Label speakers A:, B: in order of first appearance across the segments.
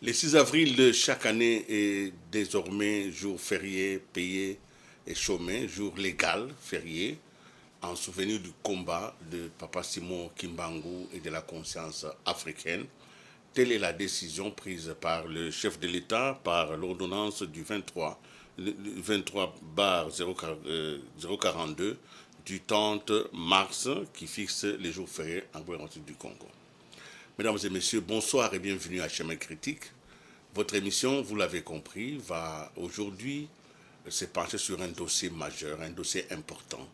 A: Le 6 avril de chaque année est désormais jour férié, payé et chômé, jour légal, férié, en souvenir du combat de Papa Simon Kimbangu et de la conscience africaine. Telle est la décision prise par le chef de l'État par l'ordonnance du 23/042 du 30 mars qui fixe les jours fériés en République du Congo. Mesdames et messieurs, bonsoir et bienvenue à Chemin Critique. Votre émission, vous l'avez compris, va aujourd'hui se pencher sur un dossier majeur, un dossier important,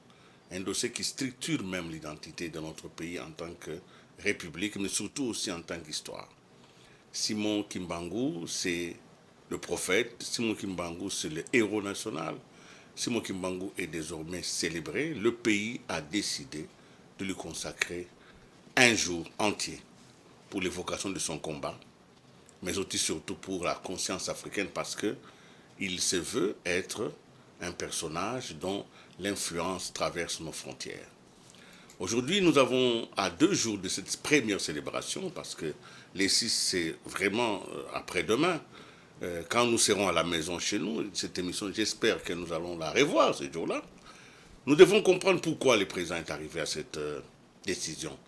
A: un dossier qui structure même l'identité de notre pays en tant que république, mais surtout aussi en tant qu'histoire. Simon Kimbangu, c'est le prophète, Simon Kimbangu, c'est le héros national. Simon Kimbangu est désormais célébré. Le pays a décidé de lui consacrer un jour entier pour l'évocation de son combat, mais aussi surtout pour la conscience africaine parce qu'il se veut être un personnage dont l'influence traverse nos frontières. Aujourd'hui, nous avons à 2 jours de cette première célébration, parce que les 6, c'est vraiment après-demain, quand nous serons à la maison chez nous, cette émission, j'espère que nous allons la revoir ce jour-là. Nous devons comprendre pourquoi le président est arrivé à cette décision,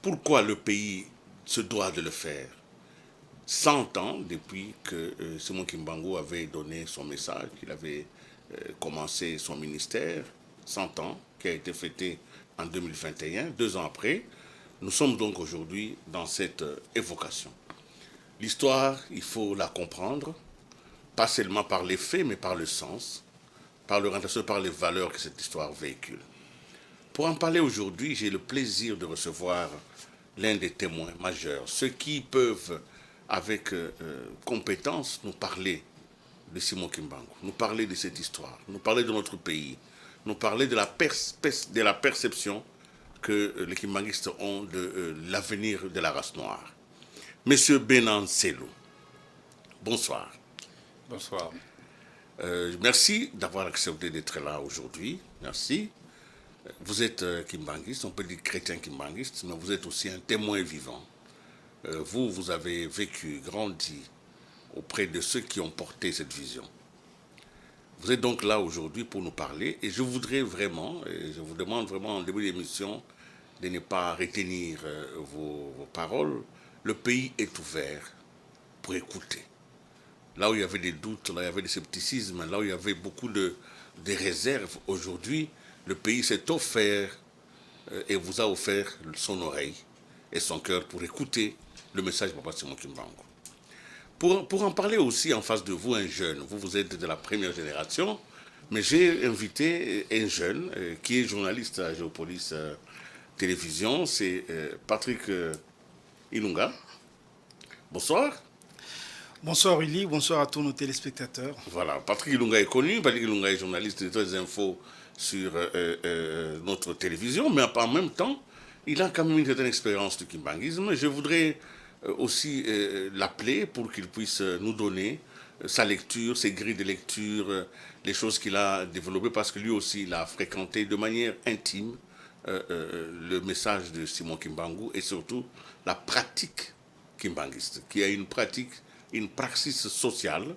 A: pourquoi le pays se doit de le faire. 100 ans depuis que Simon Kimbangu avait donné son message, qu'il avait commencé son ministère, 100 ans, qui a été fêté en 2021, 2 ans après. Nous sommes donc aujourd'hui dans cette évocation. L'histoire, il faut la comprendre, pas seulement par les faits, mais par le sens, par l'orientation, par les valeurs que cette histoire véhicule. Pour en parler aujourd'hui, j'ai le plaisir de recevoir l'un des témoins majeurs, ceux qui peuvent avec compétence, nous parler de Simon Kimbangu, nous parler de cette histoire, nous parler de notre pays, nous parler de la perception que les Kimbanguistes ont de l'avenir de la race noire. Monsieur Benan Selou, bonsoir.
B: Bonsoir.
A: Merci d'avoir accepté d'être là aujourd'hui. Merci. Vous êtes Kimbanguiste, on peut dire chrétien Kimbanguiste, mais vous êtes aussi un témoin vivant. Vous avez vécu, grandi auprès de ceux qui ont porté cette vision. Vous êtes donc là aujourd'hui pour nous parler et je voudrais vraiment, et je vous demande vraiment en début d'émission de ne pas retenir vos paroles. Le pays est ouvert pour écouter. Là où il y avait des doutes, là où il y avait des scepticismes, là où il y avait beaucoup de réserves, aujourd'hui, le pays s'est offert et vous a offert son oreille et son cœur pour écouter le message de Papa Simon Kimbangu. Pour en parler aussi en face de vous, un jeune, vous êtes de la première génération, mais j'ai invité un jeune qui est journaliste à Géopolis Télévision, c'est Patrick Ilunga. Bonsoir.
C: Bonsoir Willy, bonsoir à tous nos téléspectateurs.
A: Voilà, Patrick Ilunga est connu, Patrick Ilunga est journaliste de toutes les infos sur notre télévision, mais en même temps, il a quand même une certaine expérience du kimbanguisme. Je voudrais aussi l'appeler pour qu'il puisse nous donner sa lecture, ses grilles de lecture, les choses qu'il a développées, parce que lui aussi, il a fréquenté de manière intime le message de Simon Kimbangu et surtout la pratique kimbanguiste, qui a une pratique, une praxis sociale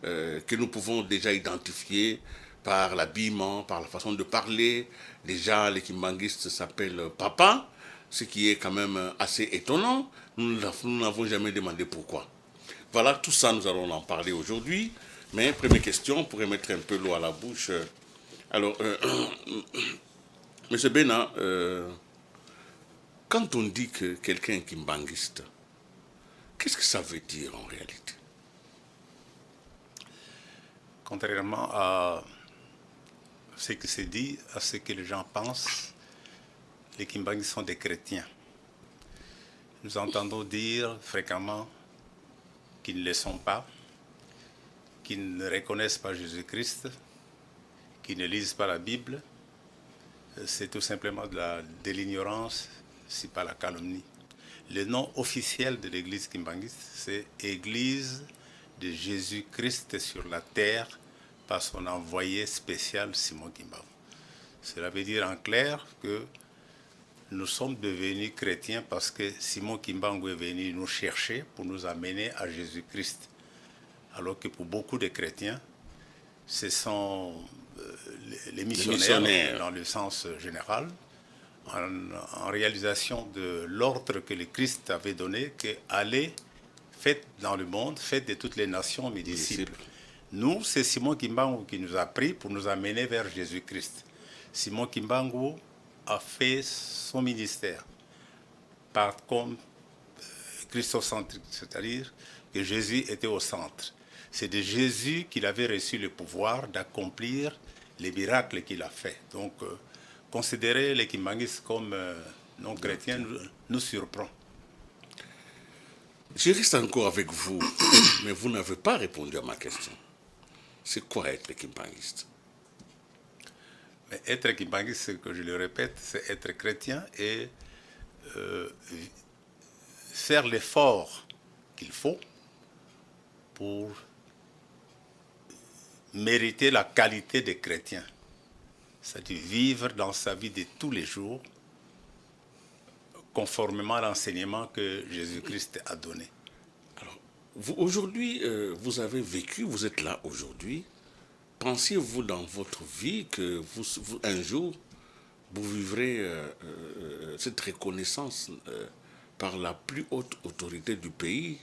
A: que nous pouvons déjà identifier par l'habillement, par la façon de parler. Déjà, les kimbanguistes s'appellent papa, ce qui est quand même assez étonnant. Nous n'avons jamais demandé pourquoi. Voilà, tout ça, nous allons en parler aujourd'hui. Mais première question, pour mettre un peu l'eau à la bouche Alors, M. Bena, quand on dit que quelqu'un est kimbanguiste, qu'est-ce que ça veut dire en réalité?
B: Contrairement à ce qui se dit, à ce que les gens pensent, les kimbanguistes sont des chrétiens. Nous entendons dire fréquemment qu'ils ne le sont pas, qu'ils ne reconnaissent pas Jésus-Christ, qu'ils ne lisent pas la Bible. C'est tout simplement de l'ignorance, si pas la calomnie. Le nom officiel de l'église kimbanguiste, c'est Église de Jésus-Christ sur la terre par son envoyé spécial Simon Kimbangu. Cela veut dire en clair que nous sommes devenus chrétiens parce que Simon Kimbangu est venu nous chercher pour nous amener à Jésus-Christ. Alors que pour beaucoup de chrétiens, ce sont les missionnaires dans le sens général, en réalisation de l'ordre que le Christ avait donné, que allez, faites dans le monde, faites de toutes les nations mes disciples. Nous, c'est Simon Kimbangu qui nous a pris pour nous amener vers Jésus-Christ. Simon Kimbangu a fait son ministère comme christocentrique, c'est-à-dire que Jésus était au centre. C'est de Jésus qu'il avait reçu le pouvoir d'accomplir les miracles qu'il a fait. Donc, considérer les kimbanguistes comme non-chrétiens nous surprend.
A: Je reste encore avec vous, mais vous n'avez pas répondu à ma question. C'est quoi être kimbanguiste?
B: Mais être kimbanguiste, ce que je le répète, c'est être chrétien et faire l'effort qu'il faut pour mériter la qualité des chrétiens. C'est-à-dire vivre dans sa vie de tous les jours conformément à l'enseignement que Jésus-Christ a donné.
A: Alors, aujourd'hui, vous avez vécu, vous êtes là aujourd'hui. Pensiez-vous dans votre vie que un jour, vous vivrez cette reconnaissance par la plus haute autorité du pays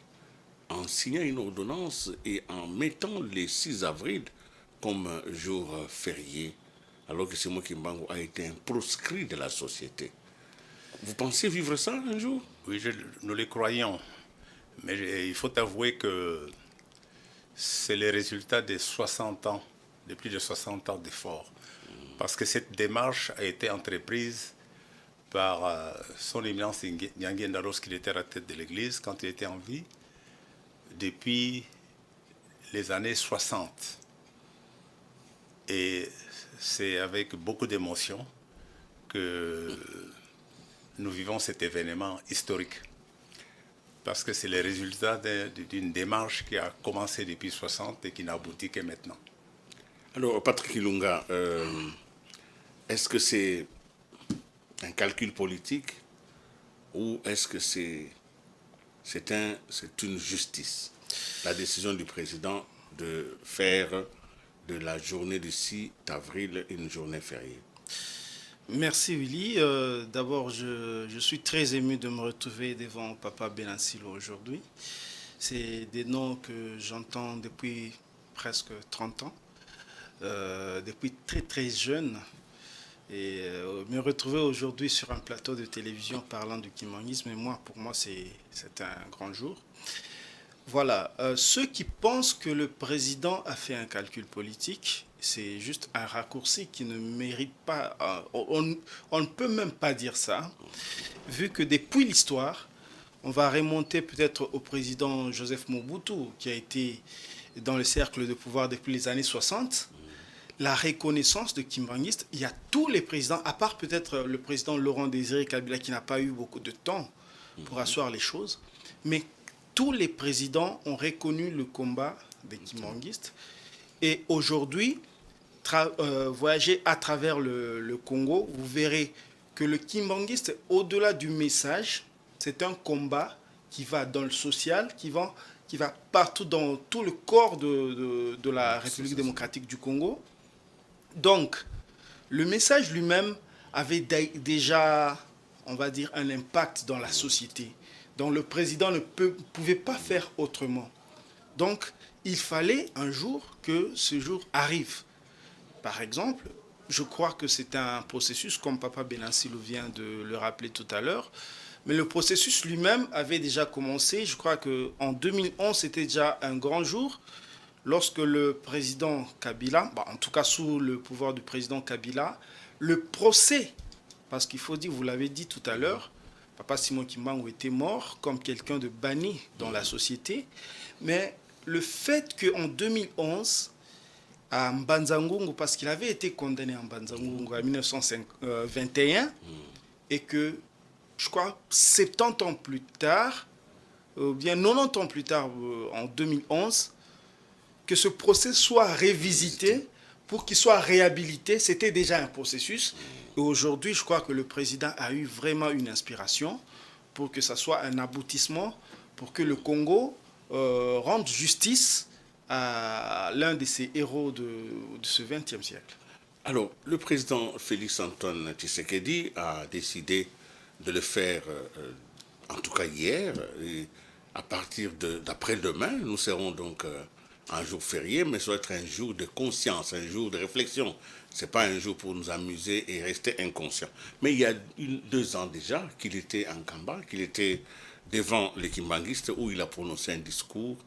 A: en signant une ordonnance et en mettant le 6 avril comme jour férié, alors que Simon Kimbangu a été un proscrit de la société? Vous pensez vivre ça un jour?
B: Oui, nous le croyons. Mais il faut avouer que c'est le résultat de 60 ans, de plus de 60 ans d'efforts. Parce que cette démarche a été entreprise par son éminence Nyangenda lorsqu'il était à la tête de l'Église, quand il était en vie, depuis les années 60. Et c'est avec beaucoup d'émotion que nous vivons cet événement historique. Parce que c'est le résultat d'une démarche qui a commencé depuis 60 et qui n'a abouti que maintenant.
A: Alors, Patrick Ilunga, est-ce que c'est un calcul politique ou est-ce que c'est une justice? La décision du président de faire de la journée du 6 avril une journée fériée.
C: Merci Willy. D'abord, je suis très ému de me retrouver devant Papa Benansilo aujourd'hui. C'est des noms que j'entends depuis presque 30 ans, depuis très très jeune. Et me retrouver aujourd'hui sur un plateau de télévision parlant du kimbanguisme, pour moi, c'est un grand jour. Voilà, ceux qui pensent que le président a fait un calcul politique, c'est juste un raccourci qui ne mérite pas... on ne peut même pas dire ça, vu que depuis l'histoire, on va remonter peut-être au président Joseph Mobutu, qui a été dans le cercle de pouvoir depuis les années 60. La reconnaissance de kimbanguiste, il y a tous les présidents, à part peut-être le président Laurent Désiré Kabila, qui n'a pas eu beaucoup de temps pour asseoir les choses, mais tous les présidents ont reconnu le combat des kimbanguistes. Et aujourd'hui, voyager à travers le Congo, vous verrez que le kimbanguiste, au-delà du message, c'est un combat qui va dans le social, qui va partout dans tout le corps de la République démocratique du Congo. Donc, le message lui-même avait déjà, on va dire, un impact dans la société. Donc, le président ne pouvait pas faire autrement. Donc, il fallait un jour que ce jour arrive. Par exemple, je crois que c'est un processus, comme Papa Benancilo vient de le rappeler tout à l'heure. Mais le processus lui-même avait déjà commencé. Je crois qu'en 2011, c'était déjà un grand jour, lorsque le président Kabila, en tout cas sous le pouvoir du président Kabila, le procès, parce qu'il faut dire, vous l'avez dit tout à l'heure, Papa Simon Kimbangu était mort comme quelqu'un de banni dans la société. Mais le fait qu'en 2011, à Mbanza-Ngungu, parce qu'il avait été condamné à Mbanza-Ngungu en 1921, et que, je crois, 70 ans plus tard, ou bien 90 ans plus tard, en 2011, que ce procès soit révisité pour qu'il soit réhabilité, c'était déjà un processus. Et aujourd'hui, je crois que le président a eu vraiment une inspiration pour que ça soit un aboutissement, pour que le Congo rende justice à l'un de ces héros de ce XXe siècle.
A: Alors, le président Félix-Antoine Tshisekedi a décidé de le faire, en tout cas hier, et à partir d'après-demain. Nous serons donc un jour férié, mais ça doit être un jour de conscience, un jour de réflexion. Ce n'est pas un jour pour nous amuser et rester inconscient. Mais il y a 2 ans déjà qu'il était en Kamba, qu'il était devant les Kimbanguistes, où il a prononcé un discours,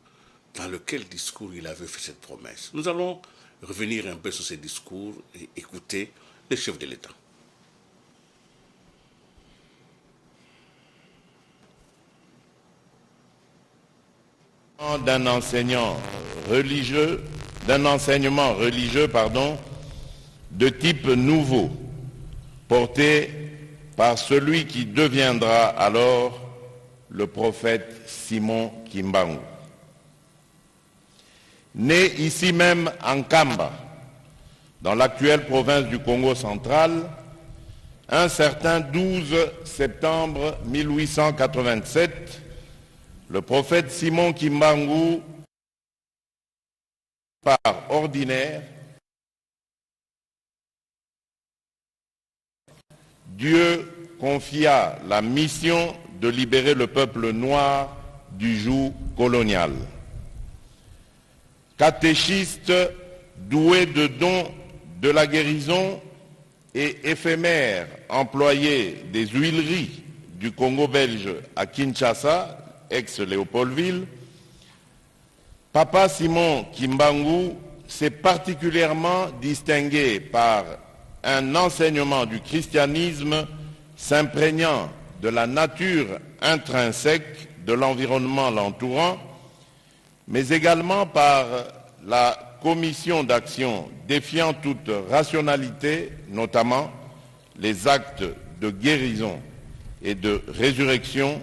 A: dans lequel discours il avait fait cette promesse. Nous allons revenir un peu sur ces discours et écouter le chef de l'État.
D: D'un enseignement religieux, de type nouveau, porté par celui qui deviendra alors le prophète Simon Kimbangu. Né ici même en Kamba, dans l'actuelle province du Congo central, un certain 12 septembre 1887, le prophète Simon Kimbangu, par ordinaire, Dieu confia la mission de libérer le peuple noir du joug colonial. Catéchiste doué de dons de la guérison et éphémère employé des huileries du Congo belge à Kinshasa, ex-Léopoldville, Papa Simon Kimbangu s'est particulièrement distingué par un enseignement du christianisme s'imprégnant de la nature intrinsèque de l'environnement l'entourant, mais également par la commission d'action défiant toute rationalité, notamment les actes de guérison et de résurrection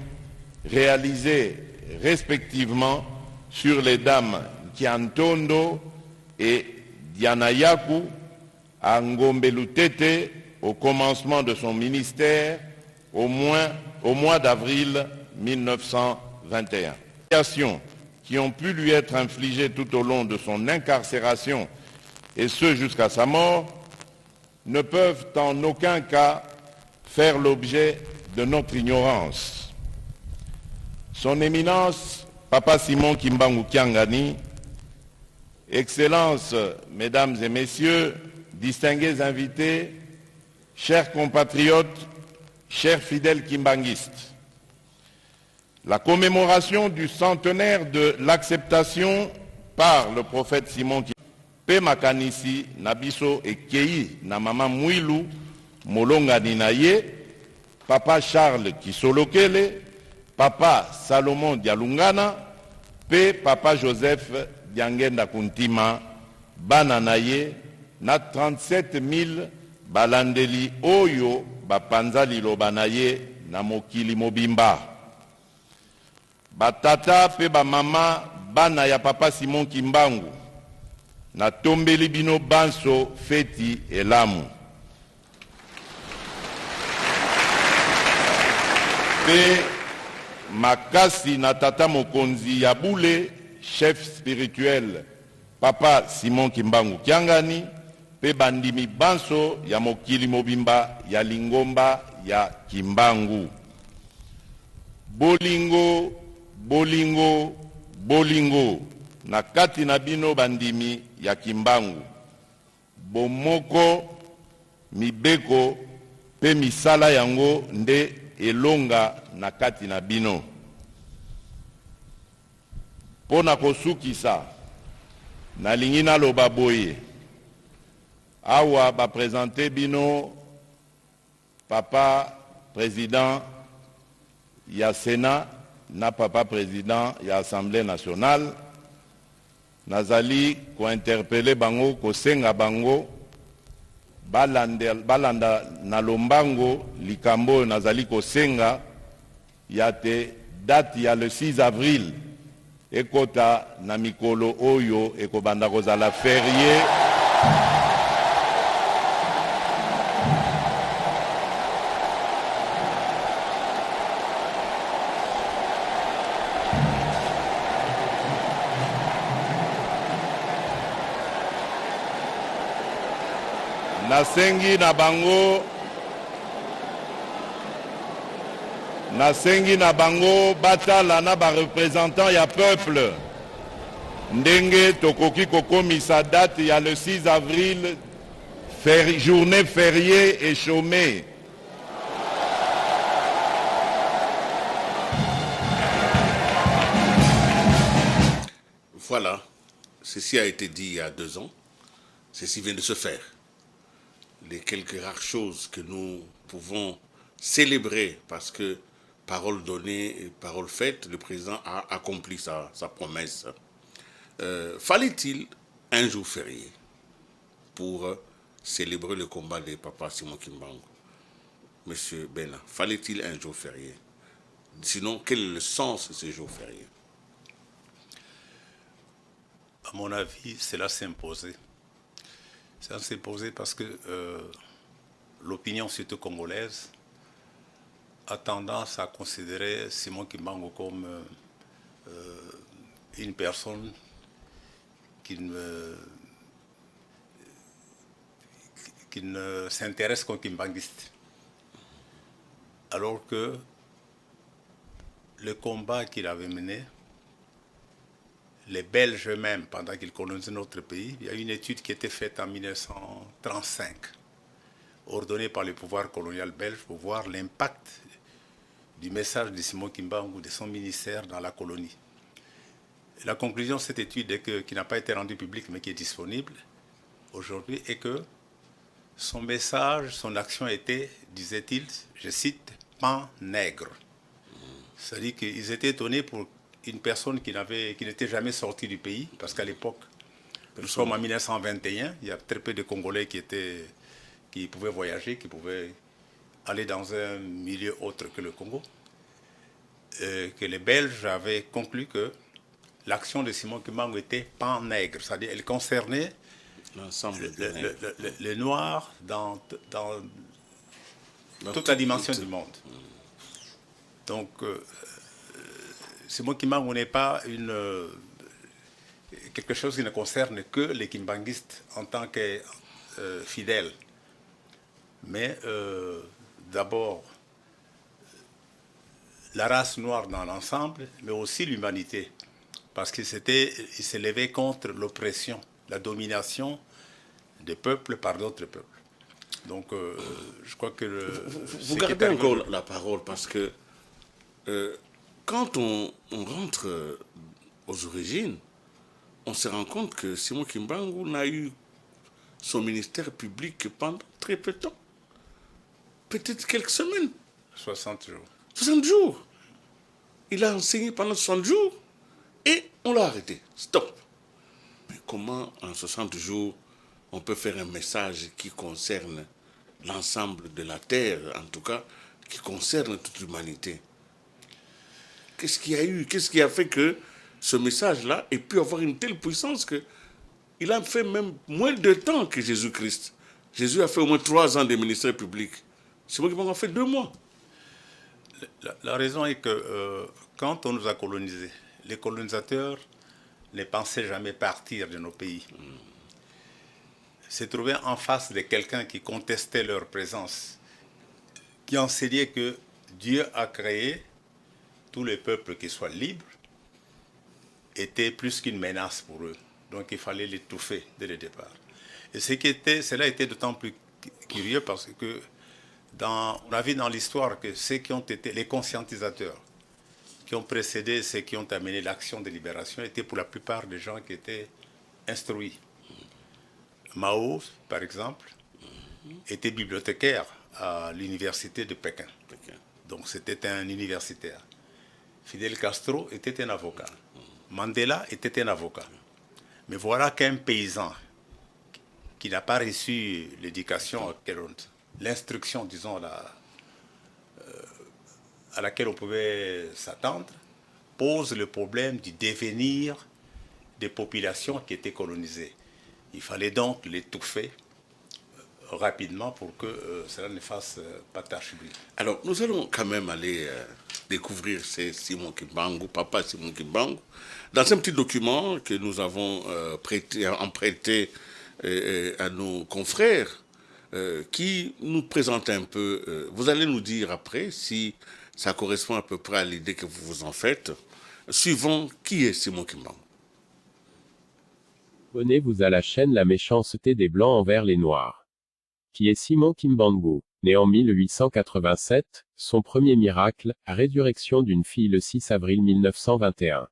D: réalisés respectivement sur les dames Kiantondo et Dianayaku à Ngombe-Lutete au commencement de son ministère au mois d'avril 1921. Qui ont pu lui être infligées tout au long de son incarcération, et ce jusqu'à sa mort, ne peuvent en aucun cas faire l'objet de notre ignorance. Son Éminence, Papa Simon Kimbangu Kiangani, Excellences, Mesdames et Messieurs, distingués invités, chers compatriotes, chers fidèles kimbanguistes, la commémoration du centenaire de l'acceptation par le prophète Simon Kimbangu pe makanisi nabiso ekei na mama Mwilu molongani na ye, Papa Charles Kisolokele, Papa Salomon Dialungana, pe Papa Joseph Diangenda Kuntima, bana na ye na 37 000 balandeli oyo bapanza liloba na ye na mokili mobimba. Batata pe bamama bana ya Papa Simon Kimbangu na tombeli bino banso feti elamu. Pe makasi na tata mokonzi ya bule, chef spirituel Papa Simon Kimbangu Kiangani, pe bandimi banso ya mokili mobimba ya lingomba ya Kimbangu. Bolingo, bolingo, bolingo, na kati na bino bandimi ya Kimbangu. Bomoko mibeko pe misala yango nde elonga na kati na bino. Pona kosukisa nalingi naloba boye awa ba présenter bino papa président ya Sénat na papa président ya Assemblée nationale. Nazali ko interpeller bango ko senga bango balanda na lombango likambo nazali ko senga yate date ya le 6 avril ekota na mikolo oyo ekobanda kozala férié nasengi na bango batala na ba représentant ya peuple ndenge tokoki kokomisa date ya le 6 avril journée fériée et chômée.
A: Voilà, ceci a été dit il y a 2 ans, ceci vient de se faire. Les quelques rares choses que nous pouvons célébrer parce que parole donnée et parole faite, le président a accompli sa promesse. Fallait-il un jour férié pour célébrer le combat de Papa Simon Kimbangu? Monsieur Bena, fallait-il un jour férié? Sinon, quel est le sens de ce jour férié?
B: À mon avis, cela s'est imposé. Ça s'est posé parce que l'opinion surtout congolaise a tendance à considérer Simon Kimbangu comme une personne qui ne s'intéresse qu'aux kimbanguistes. Alors que le combat qu'il avait mené, les Belges eux-mêmes, pendant qu'ils colonisaient notre pays, il y a une étude qui a été faite en 1935, ordonnée par le pouvoir colonial belge pour voir l'impact du message de Simon Kimbangu, de son ministère dans la colonie. Et la conclusion de cette étude, qui n'a pas été rendue publique mais qui est disponible aujourd'hui, est que son message, son action était, disait-il, je cite, pan-nègre. C'est-à-dire qu'ils étaient étonnés pour une personne qui n'était jamais sortie du pays, parce qu'à l'époque, nous sommes en 1921, il y a très peu de Congolais qui pouvaient voyager, qui pouvaient aller dans un milieu autre que le Congo, que les Belges avaient conclu que l'action de Simon Kimbangu était pan-nègre, c'est-à-dire elle concernait
A: l'ensemble
B: les Noirs dans toute la dimension du monde. Donc, Simon Kimbangu n'est pas quelque chose qui ne concerne que les kimbanguistes en tant que fidèles. Mais d'abord, la race noire dans l'ensemble, mais aussi l'humanité. Parce qu'il s'est levé contre l'oppression, la domination des peuples par d'autres peuples. Donc, je crois que...
A: Vous gardez encore la parole parce que quand on rentre aux origines, on se rend compte que Simon Kimbangu n'a eu son ministère public que pendant très peu de temps. Peut-être quelques semaines.
B: 60 jours.
A: 60 jours. Il a enseigné pendant 60 jours et on l'a arrêté. Stop. Mais comment en 60 jours on peut faire un message qui concerne l'ensemble de la terre, en tout cas, qui concerne toute l'humanité? Qu'est-ce qu'il y a eu? Qu'est-ce qui a fait que ce message-là ait pu avoir une telle puissance qu'il a fait même moins de temps que Jésus-Christ? Jésus a fait au moins 3 ans de ministère public. C'est moi qui m'en fait 2 mois.
B: La raison est que quand on nous a colonisés, les colonisateurs ne pensaient jamais partir de nos pays. Se trouvaient en face de quelqu'un qui contestait leur présence, qui enseignait que Dieu a créé tous les peuples qui soient libres, était plus qu'une menace pour eux. Donc il fallait l'étouffer dès le départ. Et cela était d'autant plus curieux parce que on a vu dans l'histoire que ceux qui ont été les conscientisateurs, qui ont précédé ceux qui ont amené l'action de libération, étaient pour la plupart des gens qui étaient instruits. Mao, par exemple, était bibliothécaire à l'université de Pékin. Donc c'était un universitaire. Fidel Castro était un avocat. Mandela était un avocat. Mais voilà qu'un paysan qui n'a pas reçu l'éducation, l'instruction, disons, à laquelle on pouvait s'attendre, pose le problème du devenir des populations qui étaient colonisées. Il fallait donc l'étouffer rapidement pour que cela ne fasse pas tache d'huile.
A: Alors, nous allons quand même aller découvrir Simon Kimbangu, papa Simon Kimbangu, dans un petit document que nous avons emprunté à nos confrères qui nous présente un peu. Vous allez nous dire après si ça correspond à peu près à l'idée que vous vous en faites. Suivons, qui est Simon Kimbangu?
E: Abonnez-vous à la chaîne La méchanceté des Blancs envers les Noirs. Qui est Simon Kimbangu? Né en 1887, son premier miracle, la résurrection d'une fille le 6 avril 1921.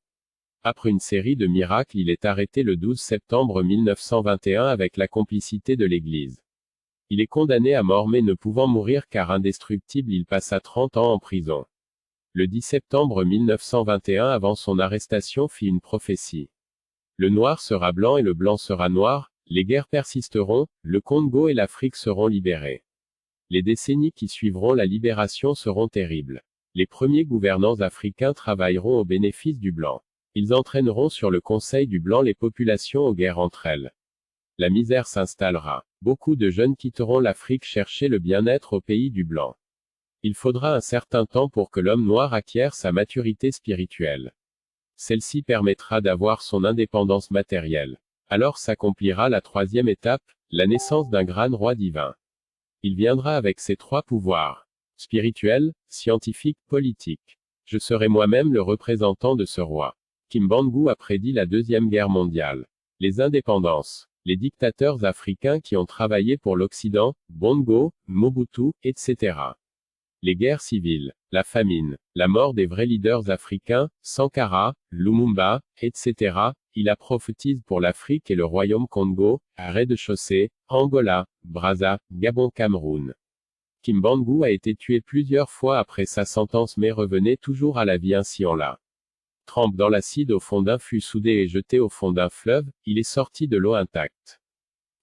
E: Après une série de miracles, il est arrêté le 12 septembre 1921 avec la complicité de l'Église. Il est condamné à mort mais ne pouvant mourir car indestructible, il passa 30 ans en prison. Le 10 septembre 1921, avant son arrestation, fit une prophétie. Le noir sera blanc et le blanc sera noir, les guerres persisteront, le Congo et l'Afrique seront libérés. Les décennies qui suivront la libération seront terribles. Les premiers gouvernants africains travailleront au bénéfice du blanc. Ils entraîneront sur le conseil du blanc les populations aux guerres entre elles. La misère s'installera. Beaucoup de jeunes quitteront l'Afrique chercher le bien-être au pays du blanc. Il faudra un certain temps pour que l'homme noir acquiert sa maturité spirituelle. Celle-ci permettra d'avoir son indépendance matérielle. Alors s'accomplira la troisième étape, la naissance d'un grand roi divin. Il viendra avec ses trois pouvoirs. Spirituel, scientifique, politique. Je serai moi-même le représentant de ce roi. Kimbangu a prédit la Deuxième Guerre mondiale. Les indépendances. Les dictateurs africains qui ont travaillé pour l'Occident, Bongo, Mobutu, etc. Les guerres civiles, la famine, la mort des vrais leaders africains, Sankara, Lumumba, etc. Il a prophétisé pour l'Afrique et le royaume Congo, à rez-de-chaussée, Angola, Brazza, Gabon, Cameroun. Kimbangu a été tué plusieurs fois après sa sentence mais revenait toujours à la vie ainsi en la. Trempe dans l'acide au fond d'un fût soudé et jeté au fond d'un fleuve, il est sorti de l'eau intact.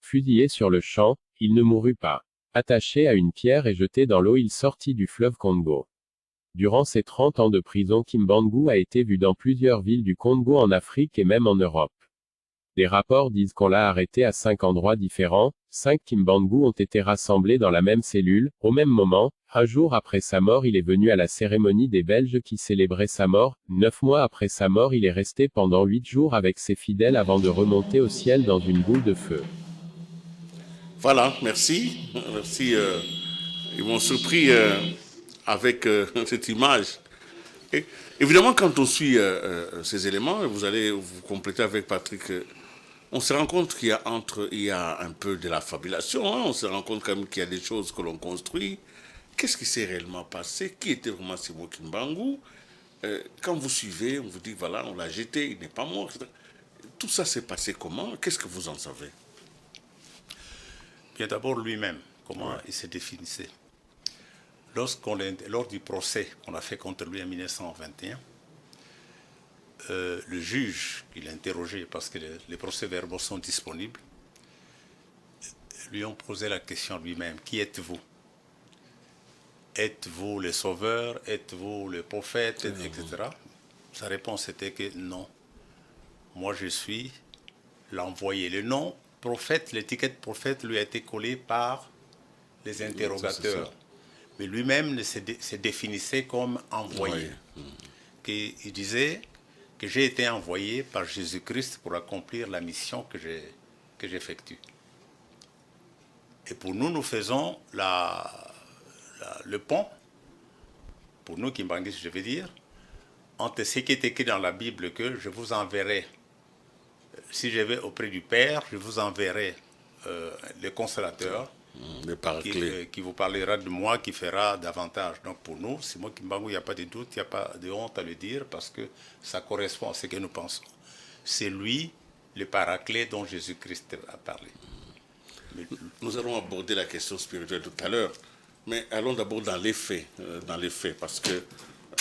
E: Fusillé sur le champ, il ne mourut pas. Attaché à une pierre et jeté dans l'eau, il sortit du fleuve Congo. Durant ses 30 ans de prison, Kimbangu a été vu dans plusieurs villes du Congo en Afrique et même en Europe. Des rapports disent qu'on l'a arrêté à 5 endroits différents. 5 Kimbangu ont été rassemblés dans la même cellule, au même moment. Un jour après sa mort, il est venu à la cérémonie des Belges qui célébraient sa mort. 9 mois après sa mort, il est resté pendant 8 jours avec ses fidèles avant de remonter au ciel dans une boule de feu.
A: Voilà, merci. Merci. Ils m'ont surpris avec cette image. Et, évidemment, quand on suit ces éléments, vous allez vous compléter avec Patrick, on se rend compte qu'il y a un peu de la fabulation, hein, on se rend compte quand même qu'il y a des choses que l'on construit. Qu'est-ce qui s'est réellement passé? Qui était vraiment Simon Kimbangu? Quand vous suivez, on vous dit, voilà, on l'a jeté, il n'est pas mort, etc. Tout ça s'est passé comment? Qu'est-ce que vous en savez?
B: Bien d'abord lui-même, comment il se définissait. Lors du procès qu'on a fait contre lui en 1921, le juge qui l'a interrogé, parce que les procès-verbaux sont disponibles, lui ont posé la question lui-même, qui êtes-vous? Êtes-vous le sauveur? Êtes-vous le prophète? Etc. Sa réponse était que non. Moi je suis l'envoyé. Le nom prophète, l'étiquette prophète lui a été collée par les interrogateurs. Mais lui-même se définissait comme envoyé. Il disait que j'ai été envoyé par Jésus-Christ pour accomplir la mission que j'effectue. Et pour nous, nous faisons le pont, pour nous Kimbanguistes, je veux dire, entre ce qui est écrit dans la Bible que je vous enverrai. Si je vais auprès du Père, je vous enverrai le Consolateur.
A: Le paraclet.
B: qui vous parlera de moi, qui fera davantage. Donc pour nous, Simon Kimbangu, il n'y a pas de doute, il n'y a pas de honte à le dire, parce que ça correspond à ce que nous pensons. C'est lui, le paraclet dont Jésus-Christ a parlé.
A: Nous allons aborder la question spirituelle tout à l'heure, mais allons d'abord dans les faits, parce que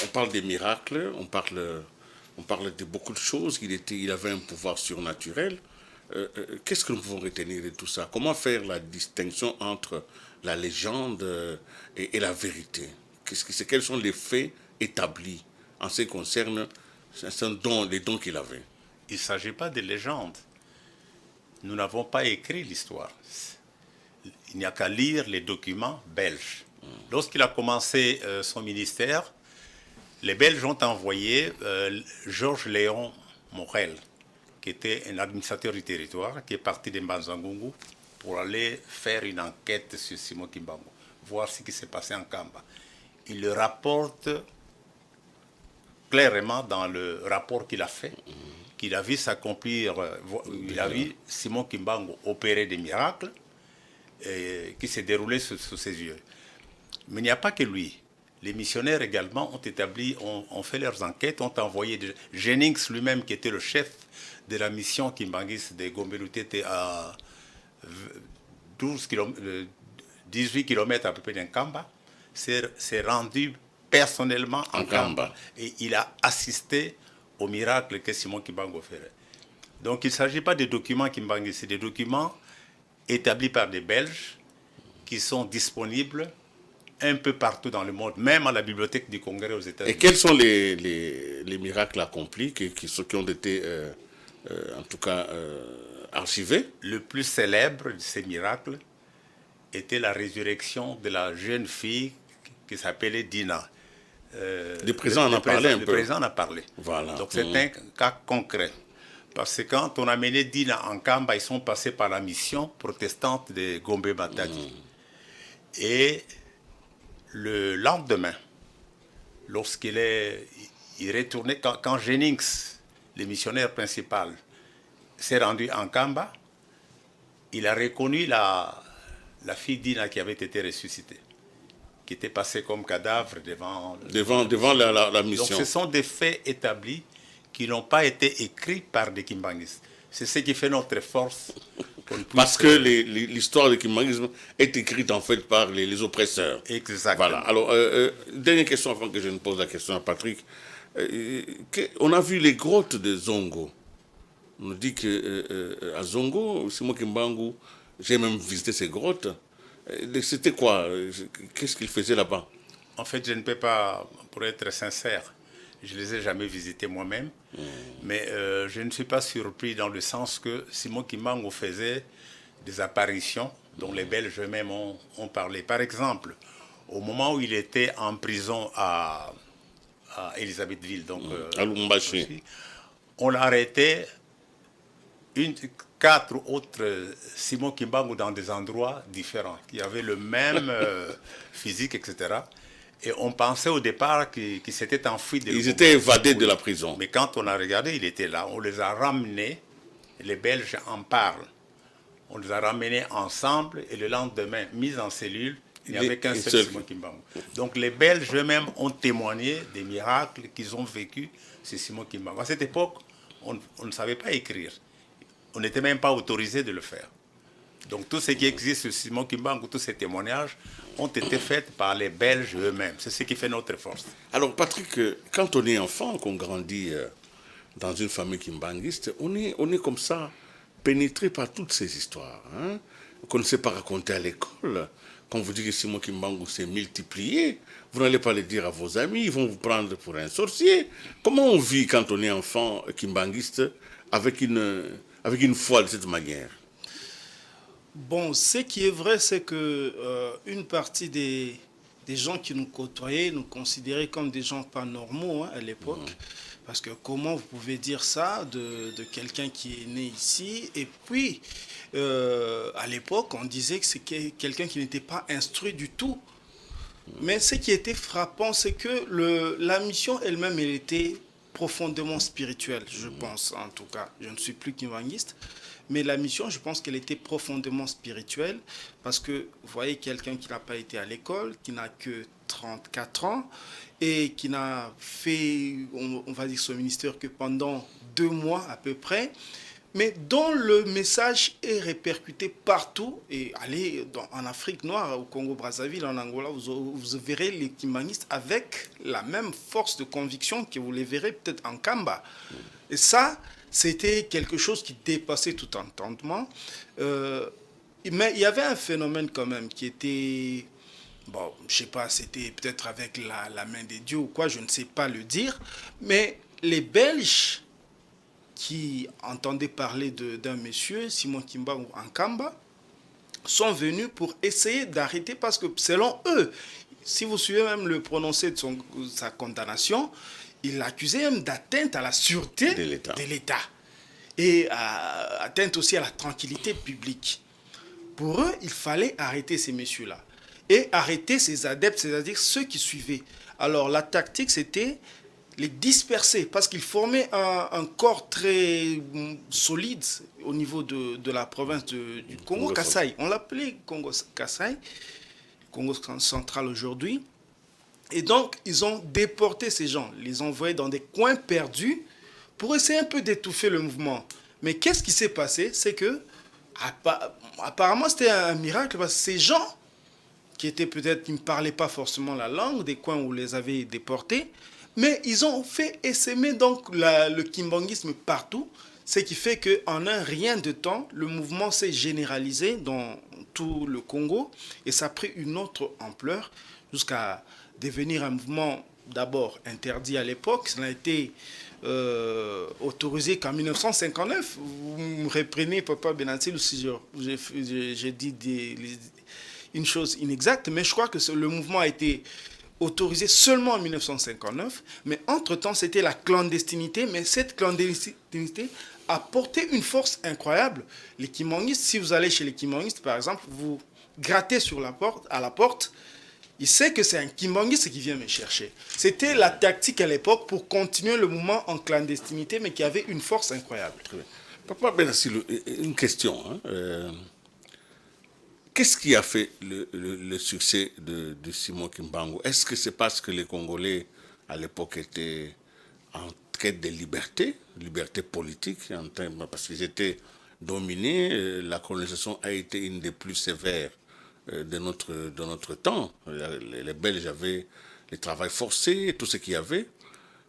A: on parle des miracles, on parle de beaucoup de choses. Il avait un pouvoir surnaturel. Qu'est-ce que nous pouvons retenir de tout ça? Comment faire la distinction entre la légende et la vérité? Quels sont les faits établis en ce qui concerne les dons qu'il avait?
B: Il ne s'agit pas de légende. Nous n'avons pas écrit l'histoire. Il n'y a qu'à lire les documents belges. Lorsqu'il a commencé son ministère, les Belges ont envoyé Georges Léon Morel, qui était un administrateur du territoire, qui est parti de Mbanzangungu pour aller faire une enquête sur Simon Kimbangu, voir ce qui s'est passé en Kamba. Il le rapporte clairement dans le rapport qu'il a fait, qu'il a vu s'accomplir, il a vu Simon Kimbangu opérer des miracles qui s'est déroulé sous ses yeux. Mais il n'y a pas que lui. Les missionnaires également ont fait leurs enquêtes, ont envoyé Jennings lui-même, qui était le chef de la mission kimbanguiste de Gombe-Lutete à 18 km à peu près d'Nkamba, s'est rendu personnellement en Kamba. Et il a assisté au miracle que Simon Kimbangu ferait. Donc il ne s'agit pas de documents kimbanguistes, c'est des documents établis par des Belges qui sont disponibles un peu partout dans le monde, même à la bibliothèque du Congrès aux États-Unis.
A: Et quels sont les miracles accomplis qui ont été, en tout cas, archivés?
B: Le plus célèbre de ces miracles était la résurrection de la jeune fille qui s'appelait Dina.
A: Le président en a parlé un peu.
B: Le président en a parlé.
A: Voilà.
B: Donc c'est un cas concret. Parce que quand on a mené Dina en Kamba, ils sont passés par la mission protestante de Gombe Matadi. Et le lendemain, lorsqu'il est retourné, quand Jennings, le missionnaire principal, s'est rendu en Kamba, il a reconnu la fille Dina qui avait été ressuscitée, qui était passée comme cadavre devant
A: la mission.
B: Donc ce sont des faits établis qui n'ont pas été écrits par des kimbanguistes. C'est ce qui fait notre force.
A: Parce que l'histoire du kimbanguisme est écrite en fait par les oppresseurs.
B: Exactement.
A: Voilà. Alors, dernière question avant que je ne pose la question à Patrick. On a vu les grottes de Zongo. On nous dit qu'à Zongo, Simon Kimbangu, j'ai même visité ces grottes. C'était quoi? Qu'est-ce qu'il faisait là-bas?
B: En fait, je ne peux pas, pour être sincère, je ne les ai jamais visités moi-même, mais je ne suis pas surpris dans le sens que Simon Kimbangu faisait des apparitions dont les Belges eux-mêmes ont parlé. Par exemple, au moment où il était en prison à Elisabethville, donc
A: à Lubumbashi,
B: on l'a arrêté 4 autres Simon Kimbangu dans des endroits différents, qui avaient le même physique, etc. Et on pensait au départ qu'ils s'étaient enfuis de
A: Ils étaient évadés de la prison.
B: Mais quand on a regardé, il était là. On les a ramenés, les Belges en parlent. On les a ramenés ensemble et le lendemain, mis en cellule, il n'y avait qu'un seul Simon Kimbangu. Donc les Belges eux-mêmes ont témoigné des miracles qu'ils ont vécus chez Simon Kimbangu. À cette époque, on ne savait pas écrire. On n'était même pas autorisé de le faire. Donc tout ce qui existe sur Simon Kimbangu, tous ces témoignages, ont été faits par les Belges eux-mêmes. C'est ce qui fait notre force.
A: Alors Patrick, quand on est enfant, qu'on grandit dans une famille kimbanguiste, on est comme ça, pénétré par toutes ces histoires, hein, qu'on ne sait pas raconter à l'école. Quand vous dites que Simon Kimbangu s'est multiplié, vous n'allez pas le dire à vos amis, ils vont vous prendre pour un sorcier. Comment on vit quand on est enfant kimbanguiste avec une foi de cette manière?
C: Bon, ce qui est vrai, c'est que une partie des gens qui nous côtoyaient nous considéraient comme des gens pas normaux, hein, à l'époque. Parce que comment vous pouvez dire ça de quelqu'un qui est né ici? Et puis, à l'époque, on disait que c'est quelqu'un qui n'était pas instruit du tout. Mais ce qui était frappant, c'est que la mission elle-même, elle était profondément spirituelle, je pense en tout cas. Je ne suis plus kimbanguiste. Mais la mission, je pense qu'elle était profondément spirituelle, parce que vous voyez quelqu'un qui n'a pas été à l'école, qui n'a que 34 ans, et qui n'a fait, on va dire, son ministère que pendant 2 mois à peu près, mais dont le message est répercuté partout. Et allez en Afrique noire, au Congo-Brazzaville, en Angola, vous verrez les kimbanguistes avec la même force de conviction que vous les verrez peut-être en Kamba. Et ça, c'était quelque chose qui dépassait tout entendement. Mais il y avait un phénomène quand même qui était... Bon, je ne sais pas, c'était peut-être avec la main des dieux ou quoi, je ne sais pas le dire. Mais les Belges qui entendaient parler d'un monsieur, Simon Kimba ou Ankamba, sont venus pour essayer d'arrêter, parce que selon eux, si vous suivez même le prononcé de sa condamnation, il l'accusait même d'atteinte à la sûreté de l'État et atteinte aussi à la tranquillité publique. Pour eux, il fallait arrêter ces messieurs-là et arrêter ces adeptes, c'est-à-dire ceux qui suivaient. Alors la tactique, c'était les disperser, parce qu'ils formaient un corps très solide au niveau de la province du Congo-Kasaï. On l'appelait Congo-Kasaï, Congo central aujourd'hui. Et donc, ils ont déporté ces gens, les envoyés dans des coins perdus pour essayer un peu d'étouffer le mouvement. Mais qu'est-ce qui s'est passé? C'est que, apparemment, c'était un miracle, parce que ces gens qui étaient peut-être, qui ne parlaient pas forcément la langue des coins où on les avait déportés, mais ils ont fait essaimer donc le kimbanguisme partout, ce qui fait qu'en un rien de temps, le mouvement s'est généralisé dans tout le Congo et ça a pris une autre ampleur jusqu'à devenir un mouvement d'abord interdit à l'époque. Ça n'a été autorisé qu'en 1959. Vous me reprenez, Papa Benansil, si j'ai dit une chose inexacte, mais je crois que le mouvement a été autorisé seulement en 1959, mais entre-temps, c'était la clandestinité, mais cette clandestinité a porté une force incroyable. Les kimbanguistes, si vous allez chez les kimbanguistes, par exemple, vous grattez à la porte, il sait que c'est un kimbanguiste qui vient me chercher. C'était la tactique à l'époque pour continuer le mouvement en clandestinité, mais qui avait une force incroyable.
A: Très bien. Papa Benassilou, une question. Qu'est-ce qui a fait le succès de Simon Kimbangu? Est-ce que c'est parce que les Congolais, à l'époque, étaient en quête de liberté politique, parce qu'ils étaient dominés? La colonisation a été une des plus sévères de notre temps. Les Belges avaient le travail forcé, tout ce qu'il y avait.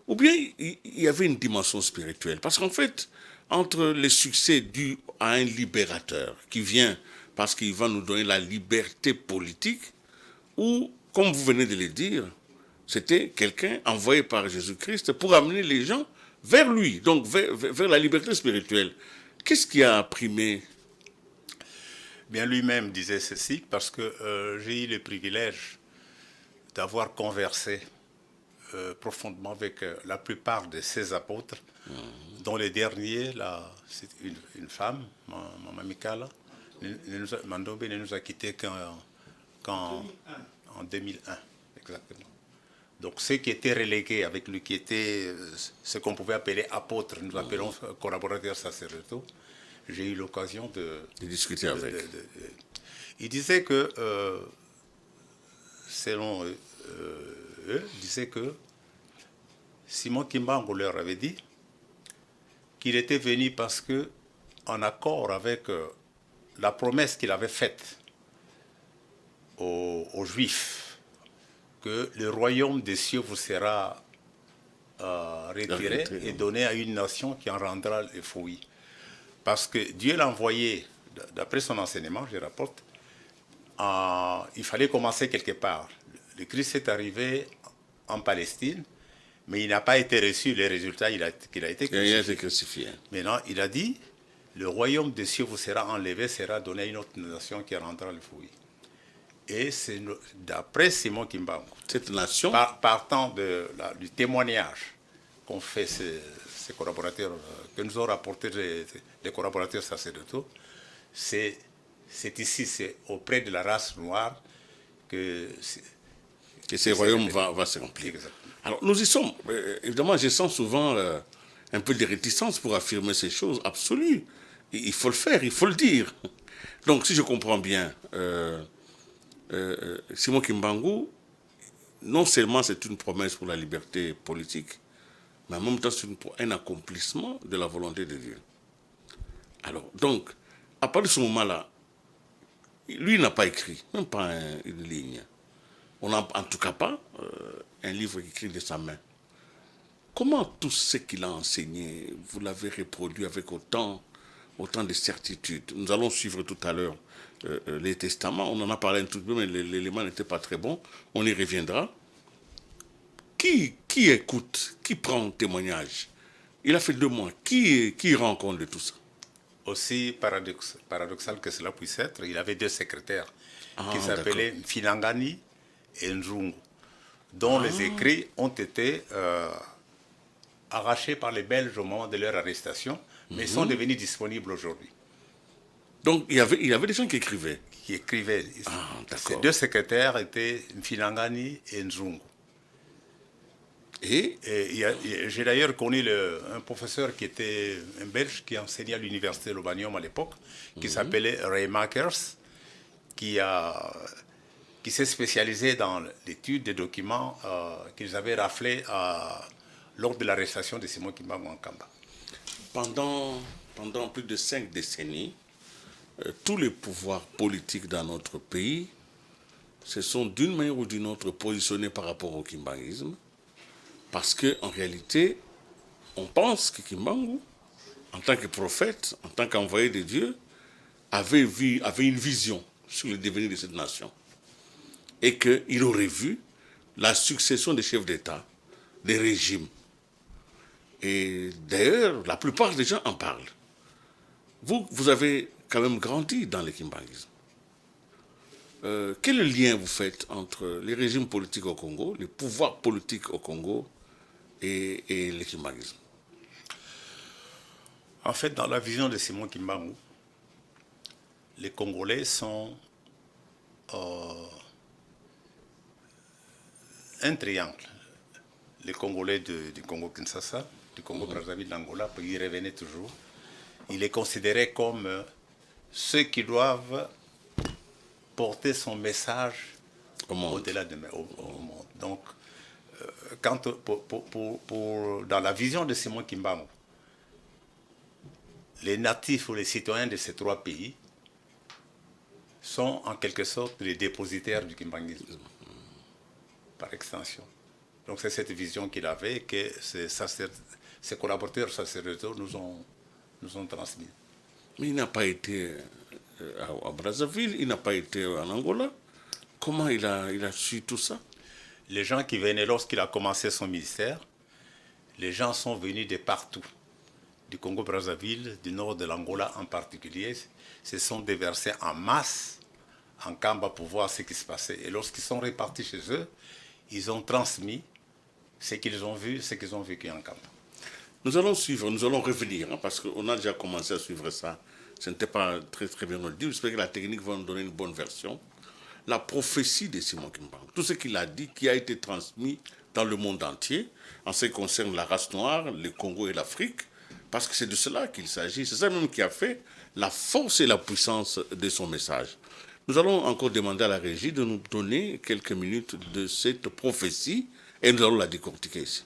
A: Ou bien il y avait une dimension spirituelle. Parce qu'en fait, entre les succès dus à un libérateur qui vient parce qu'il va nous donner la liberté politique, ou, comme vous venez de le dire, c'était quelqu'un envoyé par Jésus-Christ pour amener les gens vers lui, donc vers la liberté spirituelle. Qu'est-ce qui a primé?
B: Bien, lui-même disait ceci, parce que j'ai eu le privilège d'avoir conversé profondément avec la plupart de ses apôtres, dont les derniers, c'est une femme, Maman Mikala. Mandombe ne nous a quittés qu'en 2001, exactement. Donc ceux qui étaient relégués avec lui, qui étaient ce qu'on pouvait appeler apôtres, nous appelons collaborateurs sacerdotaux, j'ai eu l'occasion de
A: discuter avec.
B: Il disait que, selon eux, disait que Simon Kimbangu leur avait dit qu'il était venu parce que, en accord avec la promesse qu'il avait faite aux Juifs, que le royaume des cieux vous sera retiré et donné à une nation qui en rendra le fruit. Parce que Dieu l'a envoyé, d'après son enseignement, je rapporte, il fallait commencer quelque part. Le Christ est arrivé en Palestine, mais il n'a pas été reçu les résultats qu'il a été crucifié. Maintenant, il a dit, le royaume des cieux vous sera enlevé, sera donné à une autre nation qui rendra le fruit. Et c'est d'après Simon Kimbangu,
A: cette nation,
B: partant du témoignage qu'ont fait ces collaborateurs, que nous ont rapporté les collaborateurs sacerdotaux, c'est ici, c'est auprès de la race noire que
A: ces royaumes va se remplir.
B: Exactement.
A: Alors nous y sommes. Évidemment, je sens souvent un peu de réticence pour affirmer ces choses absolues. Il faut le faire, il faut le dire. Donc, si je comprends bien, Simon Kimbangu, non seulement c'est une promesse pour la liberté politique, mais en même temps c'est un accomplissement de la volonté de Dieu. Alors, donc, à partir de ce moment-là, lui n'a pas écrit, même pas une ligne. On n'a en tout cas pas un livre écrit de sa main. Comment tout ce qu'il a enseigné, vous l'avez reproduit avec autant de certitude? Nous allons suivre tout à l'heure les testaments. On en a parlé un tout peu, mais l'élément n'était pas très bon. On y reviendra. Qui écoute? Qui prend témoignage? Il a fait 2 mois. Qui rend compte de tout ça?
B: Aussi paradoxal que cela puisse être, il avait 2 secrétaires qui s'appelaient
A: d'accord.
B: Finangani et Nzungu, dont les écrits ont été arrachés par les Belges au moment de leur arrestation, mais sont devenus disponibles aujourd'hui.
A: Donc, il y avait des gens qui écrivaient.
B: Qui écrivaient. Ces
A: d'accord.
B: 2 secrétaires étaient Finangani et Nzungu.
A: Et
B: J'ai d'ailleurs connu un professeur qui était un Belge qui enseignait à l'université de Lobanium à l'époque, qui s'appelait Ray Makers, qui s'est spécialisé dans l'étude des documents qu'ils avaient raflés lors de l'arrestation de Simon Kimbangu Nkamba.
A: pendant plus de 5 décennies, tous les pouvoirs politiques dans notre pays se sont d'une manière ou d'une autre positionnés par rapport au kimbanguisme, parce qu'en réalité, on pense que Kimbangu, en tant que prophète, en tant qu'envoyé de Dieu, avait une vision sur le devenir de cette nation. Et qu'il aurait vu la succession des chefs d'État, des régimes. Et d'ailleurs, la plupart des gens en parlent. Vous avez quand même grandi dans le kimbanguisme. Quel lien vous faites entre les régimes politiques au Congo, les pouvoirs politiques au Congo et le kimbanguisme?
B: En fait, dans la vision de Simon Kimbangu, les Congolais sont un triangle. Les Congolais du Congo-Kinshasa, du Congo-Brazzaville, d'Angola, puis y revenaient toujours. Il est considéré comme ceux qui doivent porter son message au-delà au monde. Donc, dans la vision de Simon Kimbangu, les natifs ou les citoyens de ces 3 pays sont en quelque sorte les dépositaires du kimbanguisme, par extension. Donc c'est cette vision qu'il avait que ses collaborateurs sacerdotaux nous ont transmis.
A: Mais il n'a pas été à Brazzaville, il n'a pas été en Angola. Comment il a su tout ça?
B: Les gens qui venaient lorsqu'il a commencé son ministère, les gens sont venus de partout. Du Congo-Brazzaville, du nord de l'Angola en particulier, se sont déversés en masse en Kamba pour voir ce qui se passait. Et lorsqu'ils sont repartis chez eux, ils ont transmis ce qu'ils ont vu, ce qu'ils ont vécu en Kamba.
A: Nous allons suivre, nous allons revenir, hein, parce qu'on a déjà commencé à suivre ça. Ce n'était pas très très bien dit. J'espère que la technique va nous donner une bonne version. La prophétie de Simon Kimbangu, tout ce qu'il a dit, qui a été transmis dans le monde entier, en ce qui concerne la race noire, le Congo et l'Afrique, parce que c'est de cela qu'il s'agit. C'est ça même qui a fait la force et la puissance de son message. Nous allons encore demander à la régie de nous donner quelques minutes de cette prophétie et nous allons la décortiquer ici.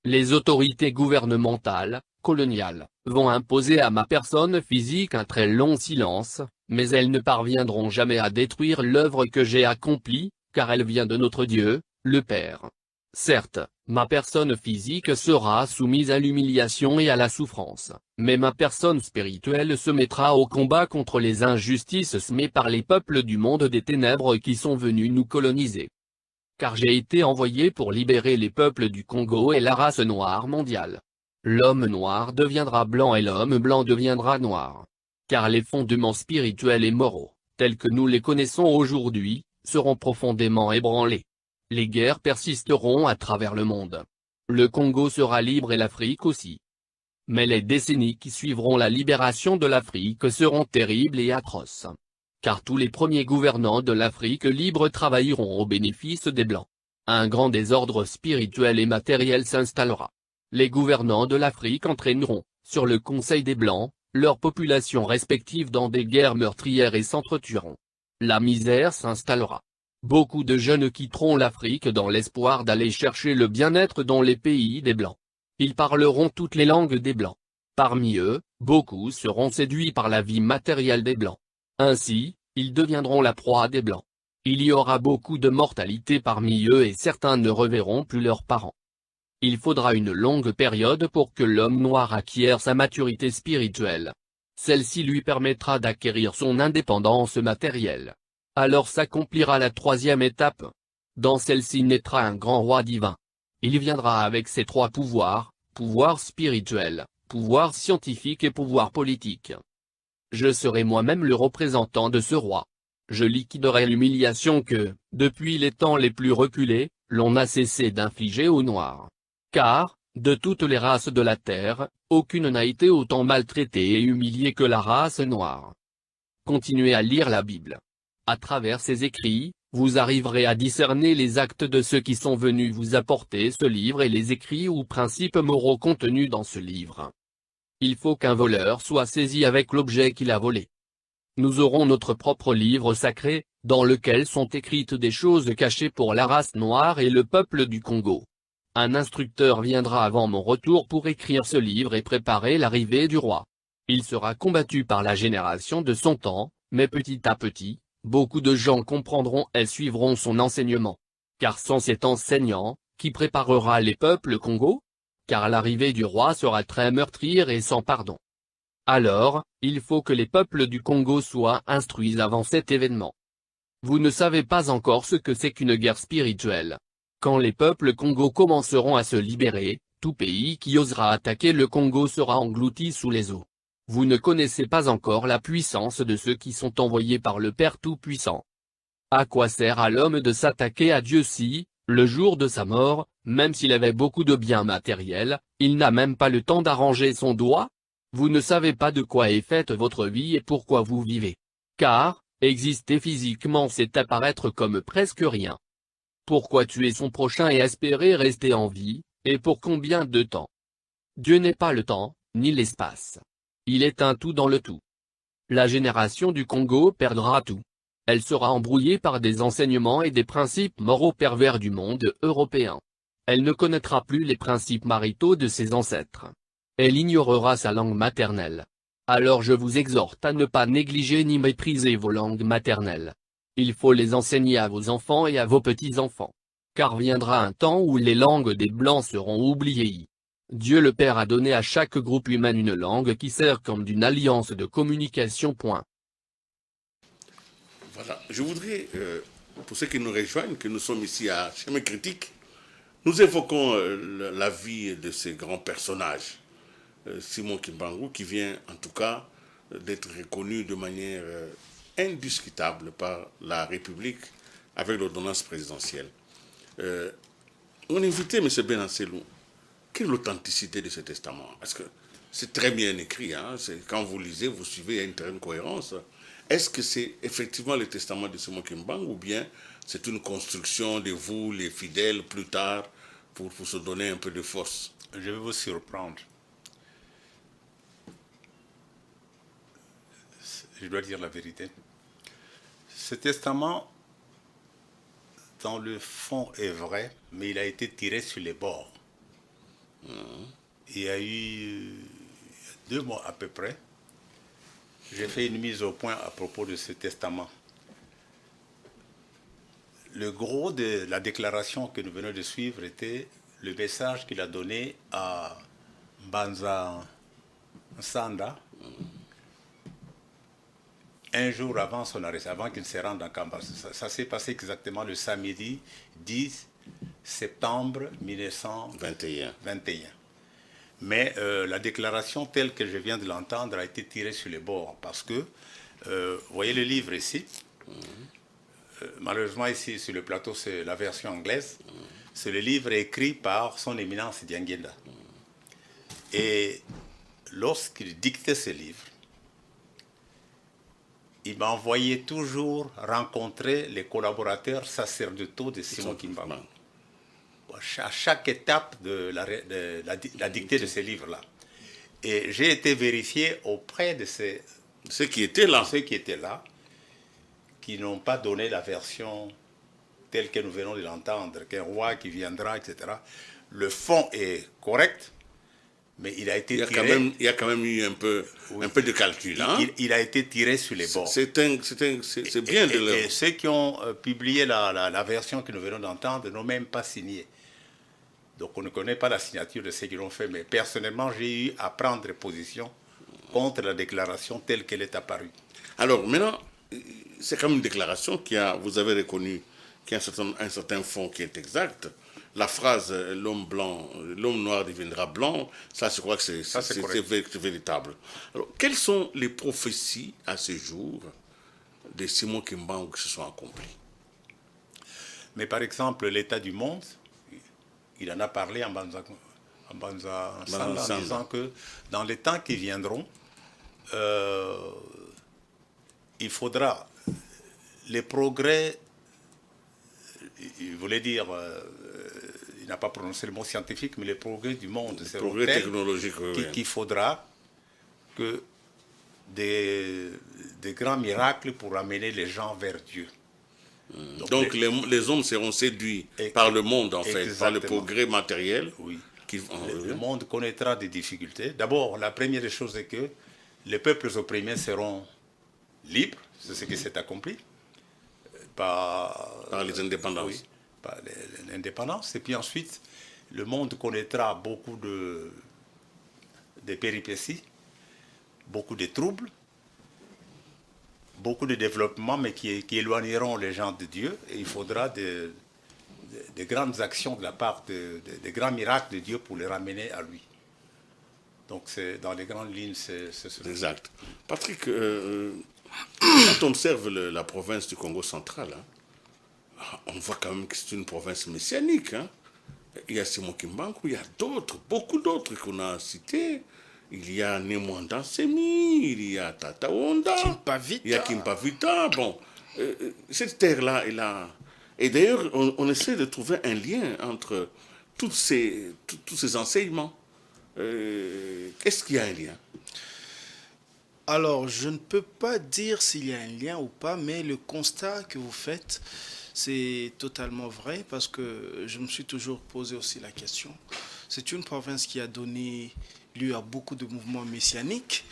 F: Les autorités gouvernementales, coloniales, vont imposer à ma personne physique un très long silence, mais elles ne parviendront jamais à détruire l'œuvre que j'ai accomplie, car elle vient de notre Dieu, le Père. Certes, ma personne physique sera soumise à l'humiliation et à la souffrance, mais ma personne spirituelle se mettra au combat contre les injustices semées par les peuples du monde des ténèbres qui sont venus nous coloniser. Car j'ai été envoyé pour libérer les peuples du Congo et la race noire mondiale. L'homme noir deviendra blanc et l'homme blanc deviendra noir. Car les fondements spirituels et moraux, tels que nous les connaissons aujourd'hui, seront profondément ébranlés. Les guerres persisteront à travers le monde. Le Congo sera libre et l'Afrique aussi. Mais les décennies qui suivront la libération de l'Afrique seront terribles et atroces. Car tous les premiers gouvernants de l'Afrique libre travailleront au bénéfice des Blancs. Un grand désordre spirituel et matériel s'installera. Les gouvernants de l'Afrique entraîneront, sur le conseil des Blancs, leurs populations respectives dans des guerres meurtrières et s'entretueront. La misère s'installera. Beaucoup de jeunes quitteront l'Afrique dans l'espoir d'aller chercher le bien-être dans les pays des Blancs. Ils parleront toutes les langues des Blancs. Parmi eux, beaucoup seront séduits par la vie matérielle des Blancs. Ainsi, ils deviendront la proie des Blancs. Il y aura beaucoup de mortalité parmi eux et certains ne reverront plus leurs parents. Il faudra une longue période pour que l'homme noir acquiert sa maturité spirituelle. Celle-ci lui permettra d'acquérir son indépendance matérielle. Alors s'accomplira la troisième étape. Dans celle-ci naîtra un grand roi divin. Il viendra avec ses trois pouvoirs, pouvoir spirituel, pouvoir scientifique et pouvoir politique. Je serai moi-même le représentant de ce roi. Je liquiderai l'humiliation que, depuis les temps les plus reculés, l'on a cessé d'infliger aux Noirs. Car, de toutes les races de la terre, aucune n'a été autant maltraitée et humiliée que la race noire. Continuez à lire la Bible. À travers ces écrits, vous arriverez à discerner les actes de ceux qui sont venus vous apporter ce livre et les écrits ou principes moraux contenus dans ce livre. Il faut qu'un voleur soit saisi avec l'objet qu'il a volé. Nous aurons notre propre livre sacré, dans lequel sont écrites des choses cachées pour la race noire et le peuple du Congo. Un instructeur viendra avant mon retour pour écrire ce livre et préparer l'arrivée du roi. Il sera combattu par la génération de son temps, mais petit à petit, beaucoup de gens comprendront et suivront son enseignement. Car sans cet enseignant, qui préparera les peuples Congo? Car l'arrivée du roi sera très meurtrière et sans pardon. Alors, il faut que les peuples du Congo soient instruits avant cet événement. Vous ne savez pas encore ce que c'est qu'une guerre spirituelle. Quand les peuples Congo commenceront à se libérer, tout pays qui osera attaquer le Congo sera englouti sous les eaux. Vous ne connaissez pas encore la puissance de ceux qui sont envoyés par le Père Tout-Puissant. À quoi sert à l'homme de s'attaquer à Dieu si, le jour de sa mort, même s'il avait beaucoup de biens matériels, il n'a même pas le temps d'arranger son doigt? Vous ne savez pas de quoi est faite votre vie et pourquoi vous vivez. Car, exister physiquement c'est apparaître comme presque rien. Pourquoi tuer son prochain et espérer rester en vie, et pour combien de temps? Dieu n'est pas le temps, ni l'espace. Il est un tout dans le tout. La génération du Congo perdra tout. Elle sera embrouillée par des enseignements et des principes moraux pervers du monde européen. Elle ne connaîtra plus les principes maritaux de ses ancêtres. Elle ignorera sa langue maternelle. Alors je vous exhorte à ne pas négliger ni mépriser vos langues maternelles. Il faut les enseigner à vos enfants et à vos petits-enfants. Car viendra un temps où les langues des Blancs seront oubliées. Dieu le Père a donné à chaque groupe humain une langue qui sert comme d'une alliance de communication.
A: Voilà, je voudrais, pour ceux qui nous rejoignent, que nous sommes ici à Chemin Critique, nous évoquons la vie de ces grands personnages. Simon Kimbangu, qui vient en tout cas d'être reconnu de manière indiscutable par la République avec l'ordonnance présidentielle. Mon invité, M. Benancelou, quelle est l'authenticité de ce testament? Parce que c'est très bien écrit, hein? Quand vous lisez, vous suivez, il y a une certaine cohérence. Est-ce que c'est effectivement le testament de Simon Kimbangu ou bien c'est une construction de vous, les fidèles, plus tard, pour se donner un peu de force?
B: Je vais vous surprendre. Je dois dire la vérité. Ce testament, dans le fond, est vrai, mais il a été tiré sur les bords. Il y a eu 2 mois à peu près, j'ai fait une mise au point à propos de ce testament. Le gros de la déclaration que nous venons de suivre était le message qu'il a donné à Mbanza Nsanda, un jour avant son arrêt, avant qu'il ne se rende en Kamba. Ça s'est passé exactement le samedi 10 septembre 1921. Mais la déclaration telle que je viens de l'entendre a été tirée sur les bords parce que, vous voyez le livre ici, malheureusement ici sur le plateau c'est la version anglaise, c'est le livre écrit par son éminence Dianguenda. Et lorsqu'il dictait ce livre, il m'a envoyé toujours rencontrer les collaborateurs sacerdotaux de Simon Kimbangu. À chaque étape de la dictée de ces livres-là. Et j'ai été vérifié auprès de
A: Ceux qui étaient là.
B: ceux qui étaient là, qui n'ont pas donné la version telle que nous venons de l'entendre, qu'un roi qui viendra, etc. Le fond est correct, mais il a été
A: Il
B: tiré.
A: y a quand même eu un peu de calcul. Hein?
B: Il a été tiré sur les bords.
A: C'est bien de le...
B: Et ceux qui ont publié la version que nous venons d'entendre n'ont même pas signé. Donc on ne connaît pas la signature de ceux qui l'ont fait, mais personnellement, j'ai eu à prendre position contre la déclaration telle qu'elle est apparue.
A: Alors maintenant, c'est comme une déclaration vous avez reconnu qu'il y a un certain fond qui est exact. La phrase l'homme noir deviendra blanc, ça je crois que c'est véritable. Alors, quelles sont les prophéties à ce jour de Simon Kimbangu qui se sont accomplies?
B: Mais par exemple, l'état du monde, il en a parlé en disant que dans les temps qui viendront, il faudra les progrès, il voulait dire, il n'a pas prononcé le mot scientifique, mais les progrès du monde seront
A: progrès
B: tels
A: technologiques,
B: qu'il faudra que des grands miracles pour amener les gens vers Dieu.
A: Donc les hommes seront séduits par le monde, en fait, par le progrès matériel.
B: Oui. Le monde connaîtra des difficultés. D'abord, la première des choses est que les peuples opprimés seront libres, c'est ce qui s'est accompli par
A: les indépendances.
B: Oui, par l'indépendance. Et puis ensuite, le monde connaîtra beaucoup de péripéties, beaucoup de troubles, beaucoup de développements, mais qui éloigneront les gens de Dieu. Et il faudra des grandes actions de la part des grands miracles de Dieu pour les ramener à lui. Donc, dans les grandes lignes, c'est cela.
A: Exact. Patrick, quand on observe la province du Congo central, hein, on voit quand même que c'est une province messianique. Hein. Il y a Simon Kimbangu, il y a beaucoup d'autres qu'on a cités. Il y a Nemwanda Nsemi, il y a Tata Wonda, il y a Kimpavita. Bon, cette terre-là est là. Et d'ailleurs, on essaie de trouver un lien entre tous ces enseignements. Est-ce qu'il y a un lien?
C: Alors, je ne peux pas dire s'il y a un lien ou pas, mais le constat que vous faites, c'est totalement vrai parce que je me suis toujours posé aussi la question. C'est une province qui a donné lieu à beaucoup de mouvements messianiques.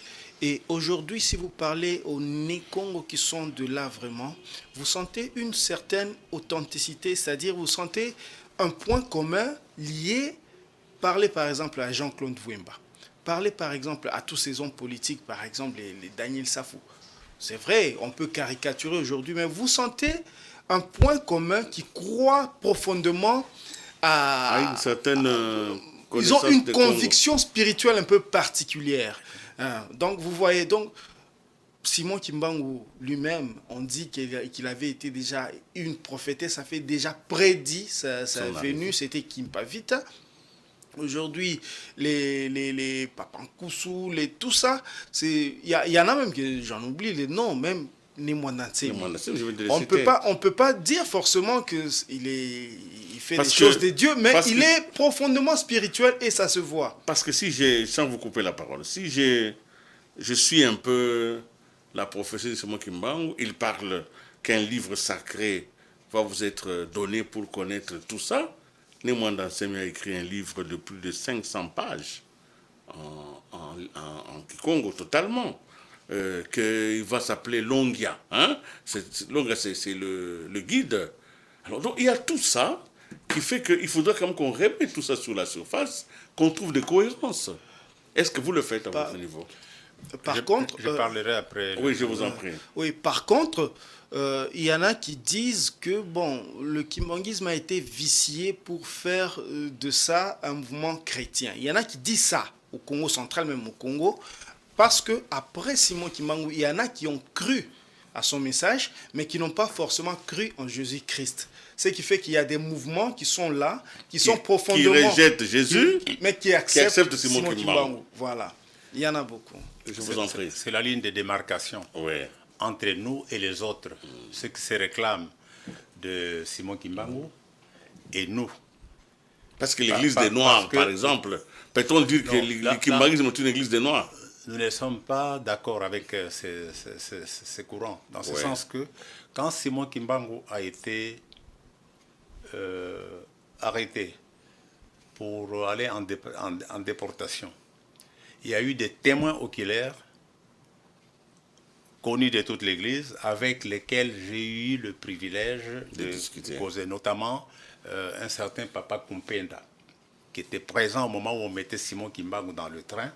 C: Et aujourd'hui, si vous parlez aux Né-Congo qui sont de là vraiment, vous sentez une certaine authenticité, c'est-à-dire vous sentez un point commun lié, parlez par exemple à Jean-Claude Wimba, parlez par exemple à tous ces hommes politiques, par exemple les Daniel Safou. C'est vrai, on peut caricaturer aujourd'hui, mais vous sentez un point commun qui croit profondément à
A: une certaine...
C: ils ont une conviction spirituelle un peu particulière. Donc, vous voyez, donc, Simon Kimbangu lui-même, on dit qu'il avait été déjà une prophétesse, ça fait déjà prédit sa venue, c'était Kimpavita. Aujourd'hui, les Papankoussou, tout ça, il y en a même que j'en oublie les noms, même Nemwanda Nsemi. On peut pas dire forcément qu'il fait les choses de Dieu, mais il est profondément spirituel et ça se voit.
A: Parce que sans vous couper la parole, si je suis un peu la prophétie de Simon Kimbangu, il parle qu'un livre sacré va vous être donné pour connaître tout ça. Nemwanda Nsemi a écrit un livre de plus de 500 pages en Kikongo totalement. Qu'il va s'appeler Longia. Hein? Longia, c'est le guide. Alors, donc, il y a tout ça qui fait qu'il faudra quand même qu'on remette tout ça sur la surface, qu'on trouve des cohérences. Est-ce que vous le faites à votre niveau?
C: Par contre...
B: Je parlerai après.
A: Oui, je vous en prie.
C: Oui, par contre, il y en a qui disent que bon, le kimbanguisme a été vicié pour faire de ça un mouvement chrétien. Il y en a qui disent ça au Congo central, même au Congo, parce qu'après Simon Kimbangu, il y en a qui ont cru à son message, mais qui n'ont pas forcément cru en Jésus-Christ. Ce qui fait qu'il y a des mouvements qui sont là, qui sont profondément...
A: Qui rejettent Jésus,
C: mais qui acceptent
A: Simon Kimbangu.
C: Voilà, il y en a beaucoup.
A: Je vous en prie.
B: C'est la ligne de démarcation entre nous et les autres. Ceux qui se réclament de Simon Kimbangu et nous.
A: Parce que l'église des Noirs, par exemple, peut-on dire que le kimbanguisme est une église des Noirs?
B: Nous ne sommes pas d'accord avec ces courants, dans ce sens que quand Simon Kimbangu a été arrêté pour aller en déportation, il y a eu des témoins oculaires connus de toute l'Église avec lesquels j'ai eu le privilège de causer, notamment un certain Papa Kumpenda, qui était présent au moment où on mettait Simon Kimbangu dans le train,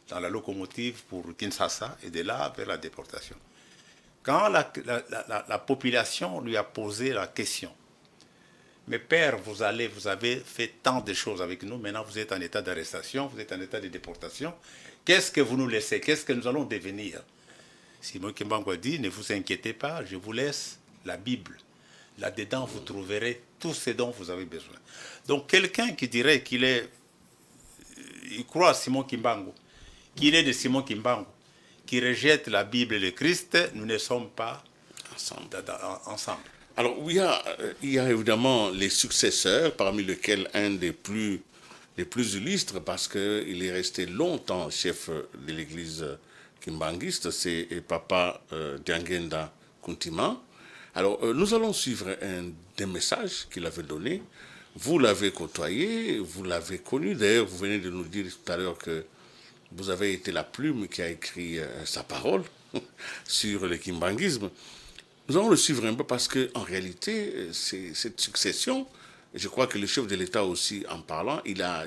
B: dans la locomotive pour Kinshasa, et de là vers la déportation. Quand la population lui a posé la question, mais père, vous avez fait tant de choses avec nous, maintenant vous êtes en état d'arrestation, vous êtes en état de déportation, qu'est-ce que vous nous laissez, qu'est-ce que nous allons devenir? Simon Kimbangu a dit, ne vous inquiétez pas, je vous laisse la Bible. Là-dedans, vous trouverez tout ce dont vous avez besoin. Donc quelqu'un qui dirait il croit à Simon Kimbangu, qu'il est de Simon Kimbangu, qui rejette la Bible et le Christ, nous ne sommes pas ensemble.
A: Alors, il y a évidemment les successeurs, parmi lesquels un des plus illustres, parce qu'il est resté longtemps chef de l'église kimbanguiste, c'est Papa Diangenda Kuntima. Alors, nous allons suivre un des messages qu'il avait donné. Vous l'avez côtoyé, vous l'avez connu. D'ailleurs, vous venez de nous dire tout à l'heure que vous avez été la plume qui a écrit sa parole sur le kimbanguisme. Nous allons le suivre un peu parce qu'en réalité, cette succession, je crois que le chef de l'État aussi, en parlant, il a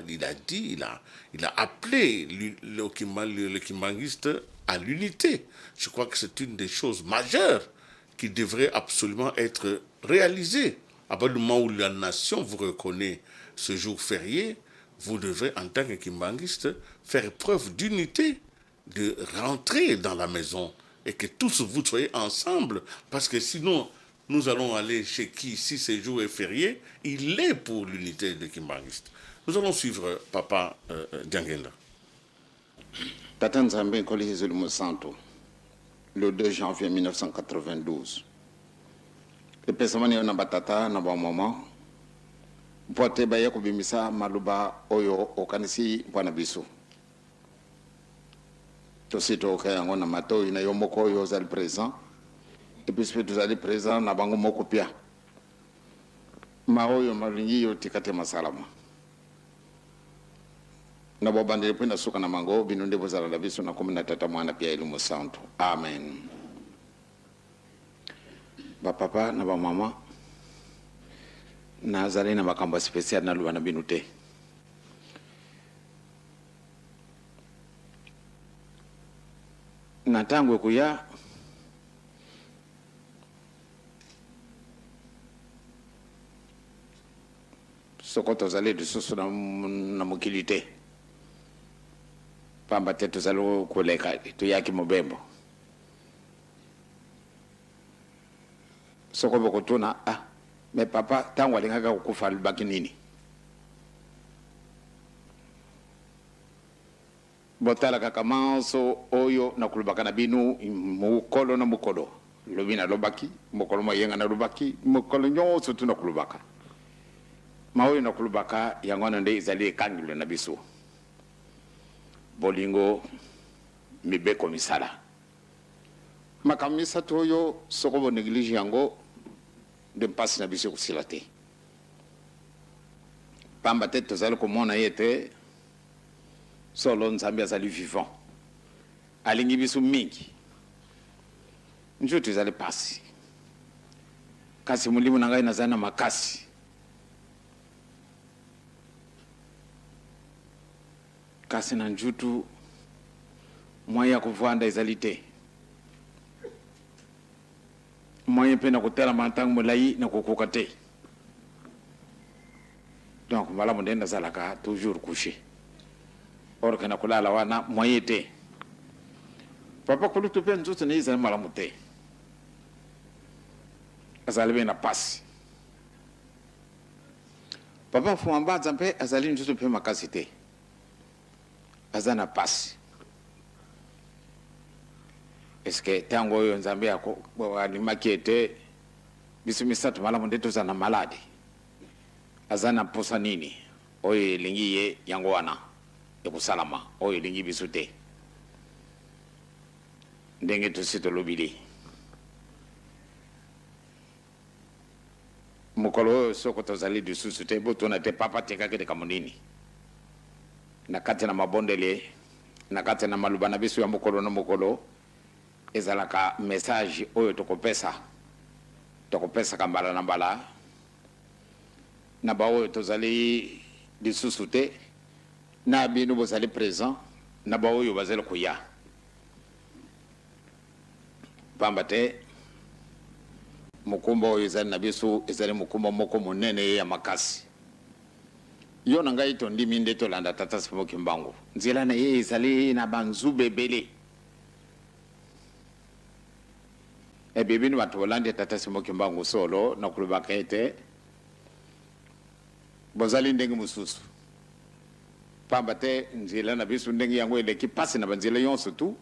A: appelé le kimbanguiste à l'unité. Je crois que c'est une des choses majeures qui devrait absolument être réalisée. À partir du moment où la nation vous reconnaît ce jour férié, vous devrez, en tant que kimbanguiste, faire preuve d'unité, de rentrer dans la maison et que tous vous soyez ensemble, parce que sinon, nous allons aller chez qui, si ce jour est férié, il est pour l'unité des kimbanguistes. Nous allons suivre Papa Diangenda.
G: Tata Nzambe Nkoli Jésus Santo, le 2 janvier 1992. Le pesamani na batata na ba mama pote ba yako bimisa maluba oyo okanisi bwana biso. Tosito kayango na mato ina yomoko oyo zal présent. Et puis tous allez présent na bango moko pia. Ma oyo malingi yo tikate masalama. Na bobande pe na suka na mango binunde bozala la biso na komina tata mwana pia Elimu Santo. Amen. Ba papa na ba mama na zali na makamba spécial na luwa na binute. Na tangu kuya sokoto zali de susu na mukilite. Pamba tetu zalo kuleka tu yaki mobembo. Soko bokotuna mais papa tangu alingaka kukufa alibaki nini? Botala kakamanso oyo na kulubaka na binu mukolo na mukolo. Lobina lobaki, mukolo mayenga na lobaki, mukolo nyonso tu na kulubaka. Maoyo na kulubaka yangona nde izali kangilo na biso. Bolingo mibeko misala. Makamisa toyo soko néglige yango de passe na biso kusilate. Pamba tete tozali komona yete solo Nzambe azali vivant. Alingi biso mingi. Njo tozali pasi. Kasi mulimu na ngai nazali na makasi. Kasi na njutu moya kuvanda ezalite. Moyen pe na kotela mantangu molai na kokoka te. Donc malamu nde nazalaka toujours couché. Or kana kulala wana moyen te. Papa kulutu pe nzutu ne izali malamu te. Azali be na pasi. Papa fuamba zampe azali nzutu pe makasi te. Azana pasi. Est-ce que tango yo Nzambe yako animaki ete biso misatu malamu ndeto zana maladi. aza na mposa nini oyo elingi ye yango wana ekosalama oyo elingi biso te ndenge tosi tolobili mokolo oyo soko tozali lisusu te botuna te papa tekaki likambo nini na kati na mabondele na kati na maloba na biso ya mokolo na mokolo ezalaka message oyo tokopesaka mbala na mbala na baoyo tozali lisusu te na bino bozali présent na baoyo bazali koya pamba te mokumba oyo ezali na biso ezali mokumba moko monene ya makasi yo na ngai tondimi nde tolanda tata Simoki Mbangu nzela na ye ezali na banzube ebele ebibini bato bolandi tata Simoki Mbangu solo na kulobaka ete bozali ndenge mosusu pamba te nzela na biso ndenge yango eleki pasi na banzela yonso tu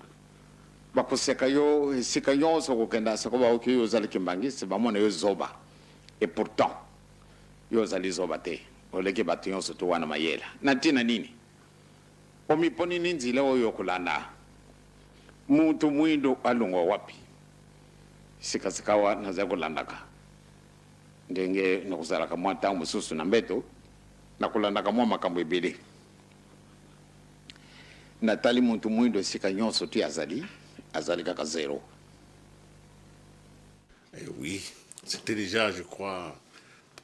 G: bakoseka yo esika nyonso kokenda soko baoki yo ozali kimbangisi bamona yo zoba et pourtant yo ozali zoba te oleki bato nyonso tu wana mayela na ntina nini omiponi ni nzela oyo okulanda mutu mwindo alungwa wapi sikasikawa nazali kolandaka ndenge nakuzalaka mwa ntango mosusu na mbeto nakulandaka mwa makambo ebele natali mutu mwindo esika nyonso tu azali kaka zéro.
A: Et oui, c'était déjà, je crois,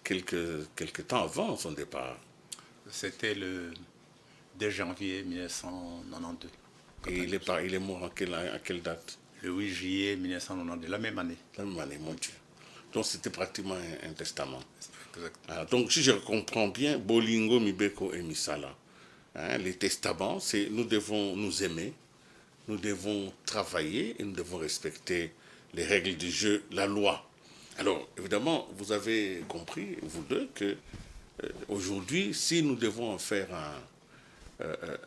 A: quelques temps avant son départ.
B: C'était le 2 janvier 1992.
A: Et il est mort à quelle date?
B: Le 8 juillet 1992, la même année.
A: La même année, mon Dieu. Donc c'était pratiquement un testament.
B: Exact.
A: Alors, donc si je comprends bien, Bolingo, Mibeko et Misala, hein, les testaments, c'est nous devons nous aimer, nous devons travailler et nous devons respecter les règles du jeu, la loi. Alors, évidemment, vous avez compris, vous deux, que aujourd'hui, si nous devons en faire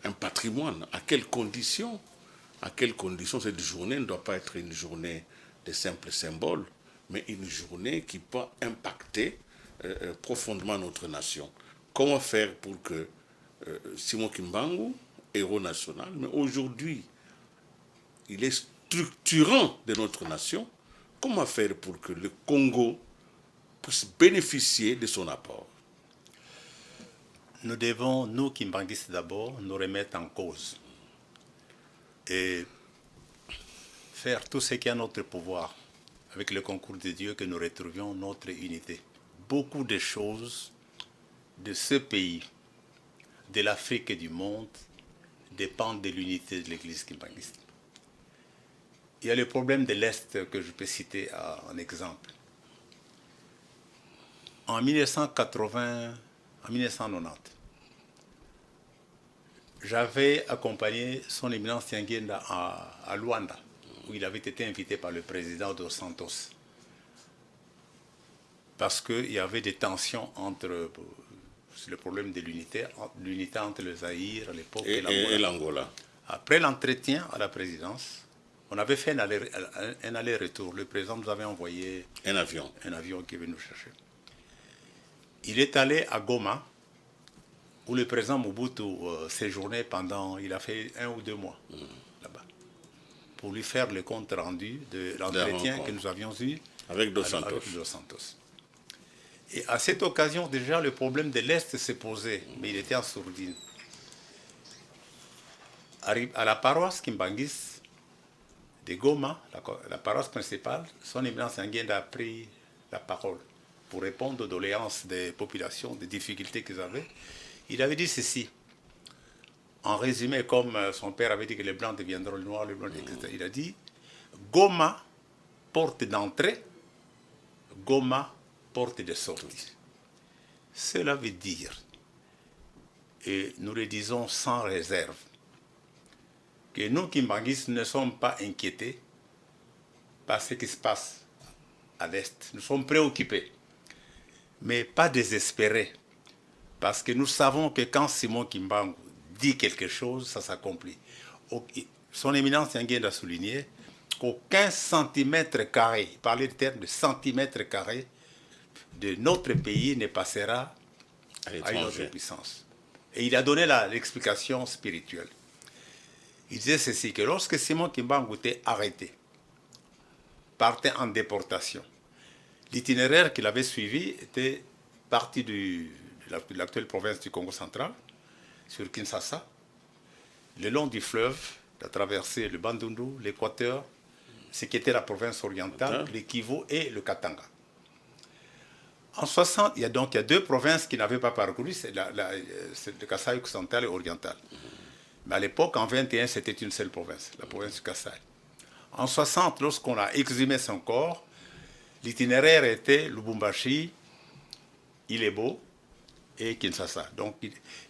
A: un patrimoine, à quelles conditions cette journée ne doit pas être une journée de simples symboles, mais une journée qui peut impacter profondément notre nation. Comment faire pour que Simoki Mbangu, héros national, mais aujourd'hui, il est structurant de notre nation. Comment faire pour que le Congo puisse bénéficier de son apport?
B: Nous devons, nous Kimbanguistes d'abord, nous remettre en cause et faire tout ce qui est à notre pouvoir, avec le concours de Dieu, que nous retrouvions notre unité. Beaucoup de choses de ce pays, de l'Afrique et du monde, dépendent de l'unité de l'Église kimbanguiste. Il y a le problème de l'Est que je peux citer en exemple. En 1990, j'avais accompagné son éminence Tianguenda à Luanda, où il avait été invité par le président dos Santos. Parce qu'il y avait des tensions entre le problème de l'unité entre le Zaïre à l'époque et
A: l'Angola.
B: Après l'entretien à la présidence, on avait fait un aller-retour. Le président nous avait envoyé
A: un avion
B: qui est venu nous chercher. Il est allé à Goma, où le président Mobutu séjournait pendant, il a fait 1 ou 2 mois là-bas, pour lui faire le compte rendu de l'entretien que nous avions eu
A: avec Dos Santos.
B: Avec Dos Santos. Et à cette occasion, déjà, le problème de l'Est s'est posé, mais il était en sourdine. À la paroisse Kimbangis de Goma, la paroisse principale, son éminence Nguyen a pris la parole pour répondre aux doléances des populations, des difficultés qu'ils avaient. Il avait dit ceci, en résumé, comme son père avait dit que les blancs deviendront les noirs, les blancs, etc. Il a dit, Goma, porte d'entrée, Goma, porte de sortie. Cela veut dire, et nous le disons sans réserve, que nous, Kimbanguistes, ne sommes pas inquiétés par ce qui se passe à l'Est. Nous sommes préoccupés, mais pas désespérés, parce que nous savons que quand Simoki Mbangu dit quelque chose, ça s'accomplit. Son éminence Nguyen a souligné qu'aucun centimètre carré, il parlait de termes de centimètre carré, de notre pays ne passera à une
A: l'étranger.
B: autre puissance. Et il a donné l'explication spirituelle. Il disait ceci, que lorsque Simon Kimbangu était arrêté, partait en déportation, l'itinéraire qu'il avait suivi était parti de l'actuelle province du Congo central, sur Kinshasa, le long du fleuve, il a traversé le Bandundu, l'Équateur, ce qui était la province orientale, le Kivu et le Katanga. En 60, il y a 2 provinces qui n'avaient pas parcouru, c'est le Kasaï occidental et oriental. Mais à l'époque, en 21, c'était une seule province, la province du Kasaï. En 60, lorsqu'on a exhumé son corps, l'itinéraire était Lubumbashi, Ilebo et Kinshasa. Donc,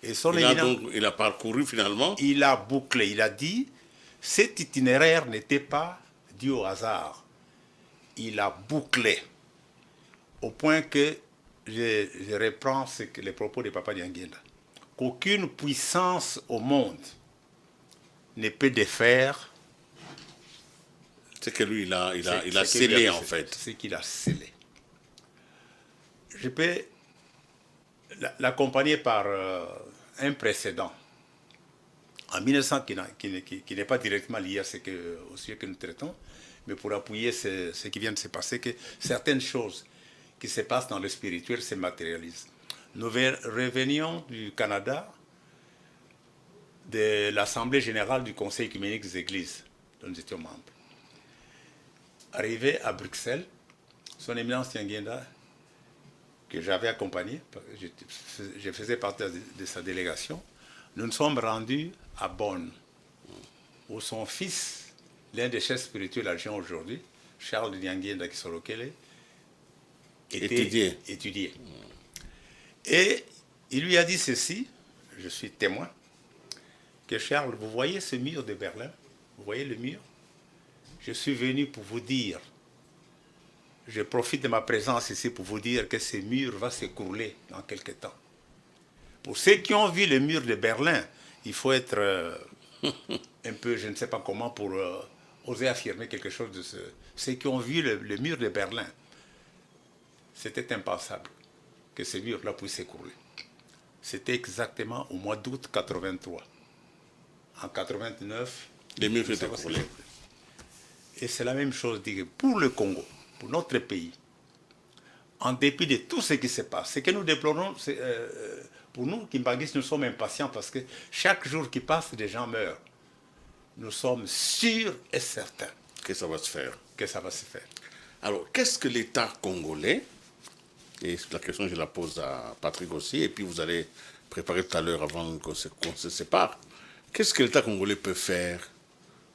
A: il a parcouru finalement.
B: Il a bouclé, il a dit, cet itinéraire n'était pas dû au hasard. Il a bouclé. Au point que je reprends les propos de Papa Dianguinda, qu'aucune puissance au monde ne peut défaire.
A: C'est que lui, il a scellé en fait.
B: C'est qu'il a scellé. Je peux l'accompagner par un précédent. En 1900, qui n'est pas directement lié au sujet que nous traitons, mais pour appuyer ce qui vient de se passer, que certaines choses qui se passent dans le spirituel se matérialisent. Nous revenions du Canada, de l'Assemblée générale du Conseil œcuménique des Églises, dont nous étions membres. Arrivé à Bruxelles, son éminence Dianguinda, que j'avais accompagné, je faisais partie de sa délégation, nous nous sommes rendus à Bonn, où son fils, l'un des chefs spirituels agents aujourd'hui, Charles Dianguinda Kisolokele, était étudié. Et il lui a dit ceci, je suis témoin, que Charles, vous voyez ce mur de Berlin, vous voyez le mur? Je suis venu pour vous dire, je profite de ma présence ici pour vous dire que ce mur va s'écrouler dans quelques temps. Pour ceux qui ont vu le mur de Berlin, il faut être un peu, je ne sais pas comment, pour oser affirmer quelque chose de ce. Ceux qui ont vu le mur de Berlin, c'était impensable que ce mur-là puisse s'écrouler. C'était exactement au mois d'août 83. En 89,
A: les murs s'étaient écroulés.
B: Et c'est la même chose pour le Congo, pour notre pays. En dépit de tout ce qui se passe, ce que nous déplorons, pour nous, Kimbanguistes, nous sommes impatients parce que chaque jour qui passe, des gens meurent. Nous sommes sûrs et certains
A: que ça va se faire. Alors, qu'est-ce que l'État congolais, et la question je la pose à Patrick aussi, et puis vous allez préparer tout à l'heure avant qu'on se sépare, qu'est-ce que l'État congolais peut faire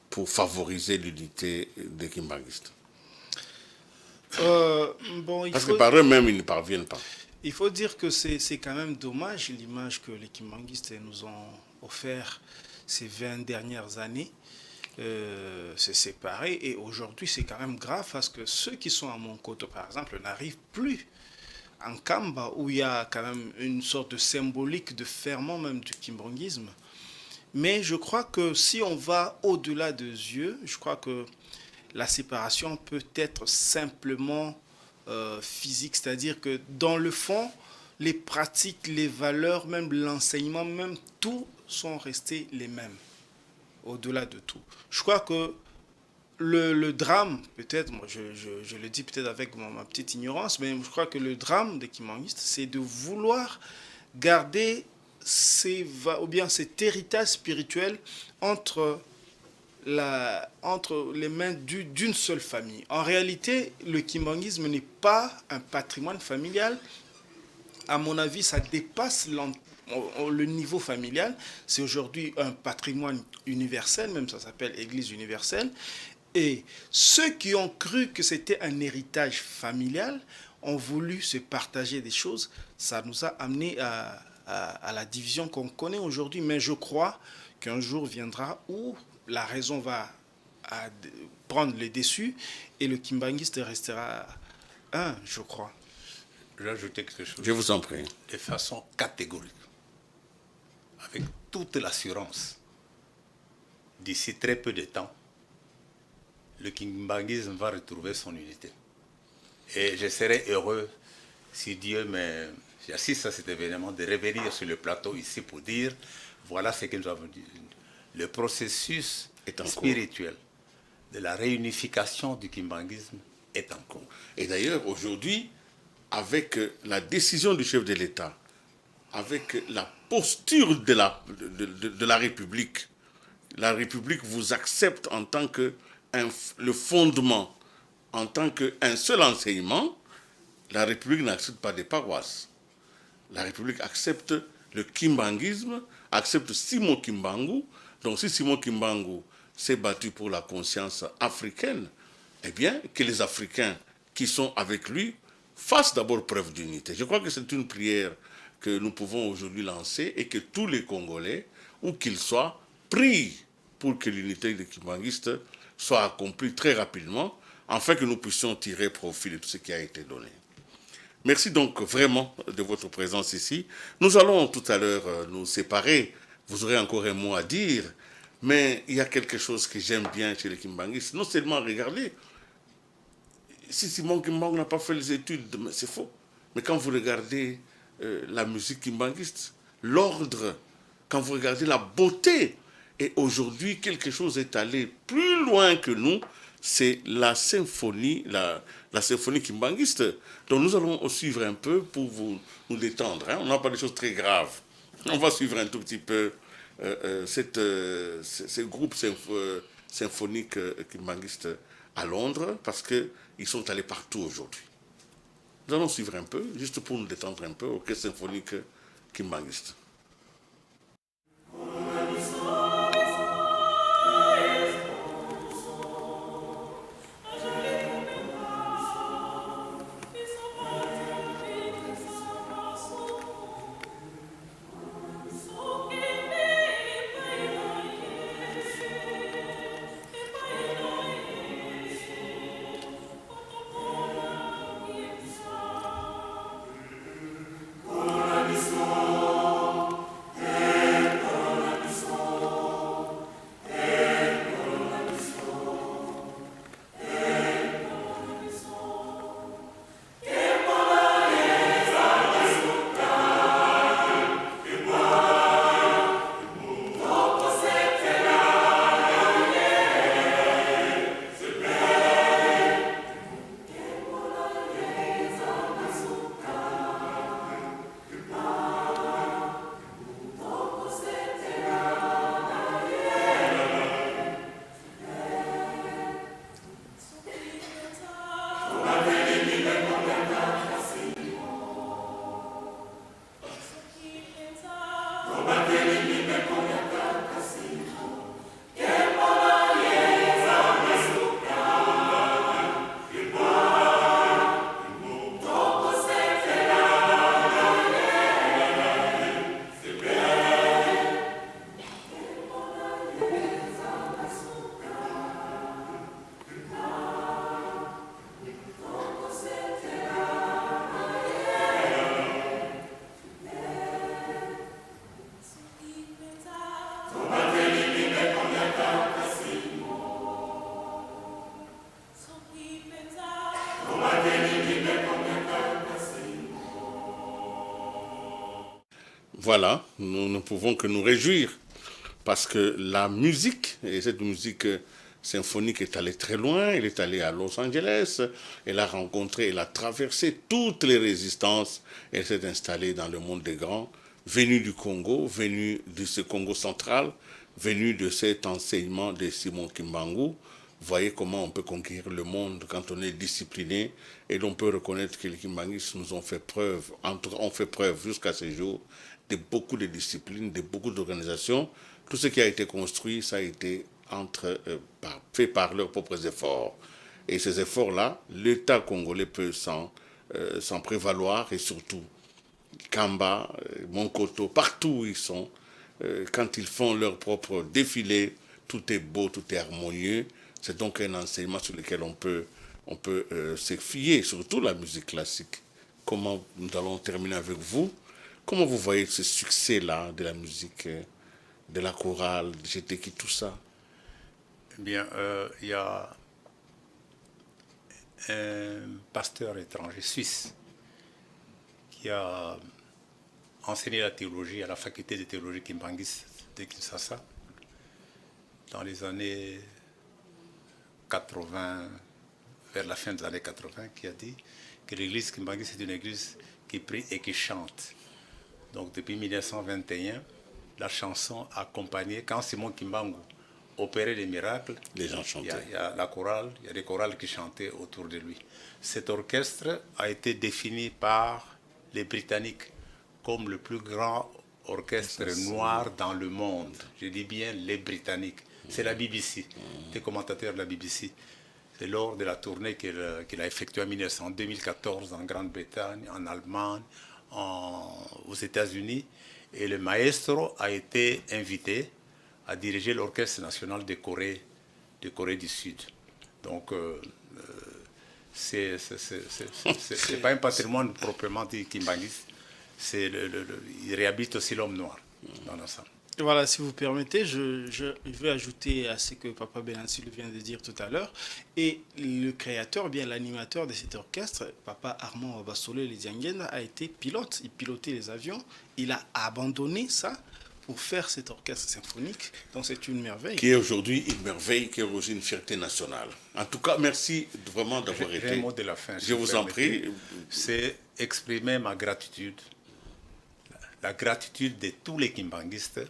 A: pour favoriser l'unité des Kimbanguistes? Parce que par eux-mêmes, ils ne parviennent pas.
C: Il faut dire que c'est quand même dommage l'image que les Kimbanguistes nous ont offert ces 20 dernières années. C'est séparé et aujourd'hui c'est quand même grave parce que ceux qui sont à Monkoto par exemple n'arrivent plus en Kamba où il y a quand même une sorte de symbolique de ferment même du kimbanguisme. Mais je crois que si on va au-delà des yeux, je crois que la séparation peut être simplement physique, c'est-à-dire que dans le fond, les pratiques, les valeurs, même l'enseignement, même tout sont restés les mêmes, au-delà de tout. Je crois que le drame, peut-être, moi je le dis peut-être avec ma petite ignorance, mais je crois que le drame des Kimbanguistes, c'est de vouloir garder cet héritage spirituel entre les mains d'une seule famille. En réalité, le kimbanguisme n'est pas un patrimoine familial. À mon avis, ça dépasse le niveau familial. C'est aujourd'hui un patrimoine universel, même ça s'appelle Église universelle. Et ceux qui ont cru que c'était un héritage familial ont voulu se partager des choses. Ça nous a amené à la division qu'on connaît aujourd'hui. Mais je crois qu'un jour viendra où la raison va prendre les dessus et le kimbanguiste restera un, je crois.
B: Je vais ajouter quelque chose.
A: Je vous en prie.
B: De façon catégorique, avec toute l'assurance, d'ici très peu de temps, le kimbanguisme va retrouver son unité. Et je serai heureux si Dieu me j'assiste à cet événement, de revenir sur le plateau ici pour dire, voilà ce que nous avons dit. Le processus spirituel de la réunification du kimbanguisme est en cours.
A: Et d'ailleurs, aujourd'hui, avec la décision du chef de l'État, avec la posture de la République vous accepte en tant que le fondement, en tant qu'un seul enseignement. La République n'accepte pas des paroisses. La République accepte le kimbanguisme, accepte Simon Kimbangu. Donc si Simon Kimbangu s'est battu pour la conscience africaine, eh bien, que les Africains qui sont avec lui fassent d'abord preuve d'unité. Je crois que c'est une prière que nous pouvons aujourd'hui lancer et que tous les Congolais, où qu'ils soient, prient pour que l'unité des kimbanguistes soit accomplie très rapidement, afin que nous puissions tirer profit de tout ce qui a été donné. Merci donc vraiment de votre présence ici. Nous allons tout à l'heure nous séparer. Vous aurez encore un mot à dire, mais il y a quelque chose que j'aime bien chez les kimbanguistes. Non seulement regarder, si Simon Kimbangu n'a pas fait les études, c'est faux. Mais quand vous regardez la musique kimbanguiste, l'ordre, quand vous regardez la beauté, et aujourd'hui quelque chose est allé plus loin que nous, c'est la symphonie, la symphonie kimbanguiste. Donc nous allons suivre un peu pour nous détendre. Hein. On n'a pas de choses très graves. On va suivre un tout petit peu ces groupes symphoniques kimbanguistes à Londres, parce qu'ils sont allés partout aujourd'hui. Nous allons suivre un peu, juste pour nous détendre un peu, orchestre symphonique kimbanguiste. Voilà, nous ne pouvons que nous réjouir parce que la musique, et cette musique symphonique est allée très loin, elle est allée à Los Angeles, elle a rencontré, elle a traversé toutes les résistances, elle s'est installée dans le monde des grands, venue du Congo, venue de ce Congo central, venue de cet enseignement de Simon Kimbangu. Voyez comment on peut conquérir le monde quand on est discipliné, et l'on peut reconnaître que les kimbanguistes nous ont fait preuve, ont fait preuve jusqu'à ce jour de beaucoup de disciplines, de beaucoup d'organisations. Tout ce qui a été construit, ça a été fait par leurs propres efforts. Et ces efforts-là, l'État congolais peut s'en prévaloir, et surtout Kamba, Monkoto, partout où ils sont, quand ils font leur propre défilé, tout est beau, tout est harmonieux. C'est donc un enseignement sur lequel on peut se fier, surtout la musique classique. Comment nous allons terminer avec vous? Comment vous voyez ce succès-là de la musique, de la chorale, de GTK, tout ça?
B: Eh bien, il y a un pasteur étranger suisse qui a enseigné la théologie à la faculté de théologie Kimbangis de Kinshasa dans les années 80, vers la fin des années 80, qui a dit que l'église Kimbangis est une église qui prie et qui chante. Donc depuis 1921, la chanson accompagnait, quand Simon Kimbangu opérait des miracles,
A: Les gens chantaient.
B: il y a la chorale, il y a des chorales qui chantaient autour de lui. Cet orchestre a été défini par les Britanniques comme le plus grand orchestre noir dans le monde. Je dis bien les Britanniques. C'est la BBC, des commentateurs de la BBC. C'est lors de la tournée qu'il a effectuée en 2014 en Grande-Bretagne, en Allemagne, aux États-Unis. Et le maestro a été invité à diriger l'Orchestre national de Corée du Sud. Donc, c'est pas un patrimoine proprement dit Kimbangis. Il réhabilite aussi l'homme noir dans l'ensemble.
C: Voilà, si vous permettez, je vais ajouter à ce que Papa Benansi vient de dire tout à l'heure. Et le créateur, bien l'animateur de cet orchestre, Papa Armand Bassolé Lidiangena, a été pilote. Il pilotait les avions. Il a abandonné ça pour faire cet orchestre symphonique. Donc c'est une merveille.
A: Qui est aujourd'hui une merveille, qui est aussi une fierté nationale. En tout cas, merci vraiment d'avoir été.
B: Un mot de la fin.
A: Je vous en prie.
B: C'est exprimer ma gratitude, la gratitude de tous les kimbanguistes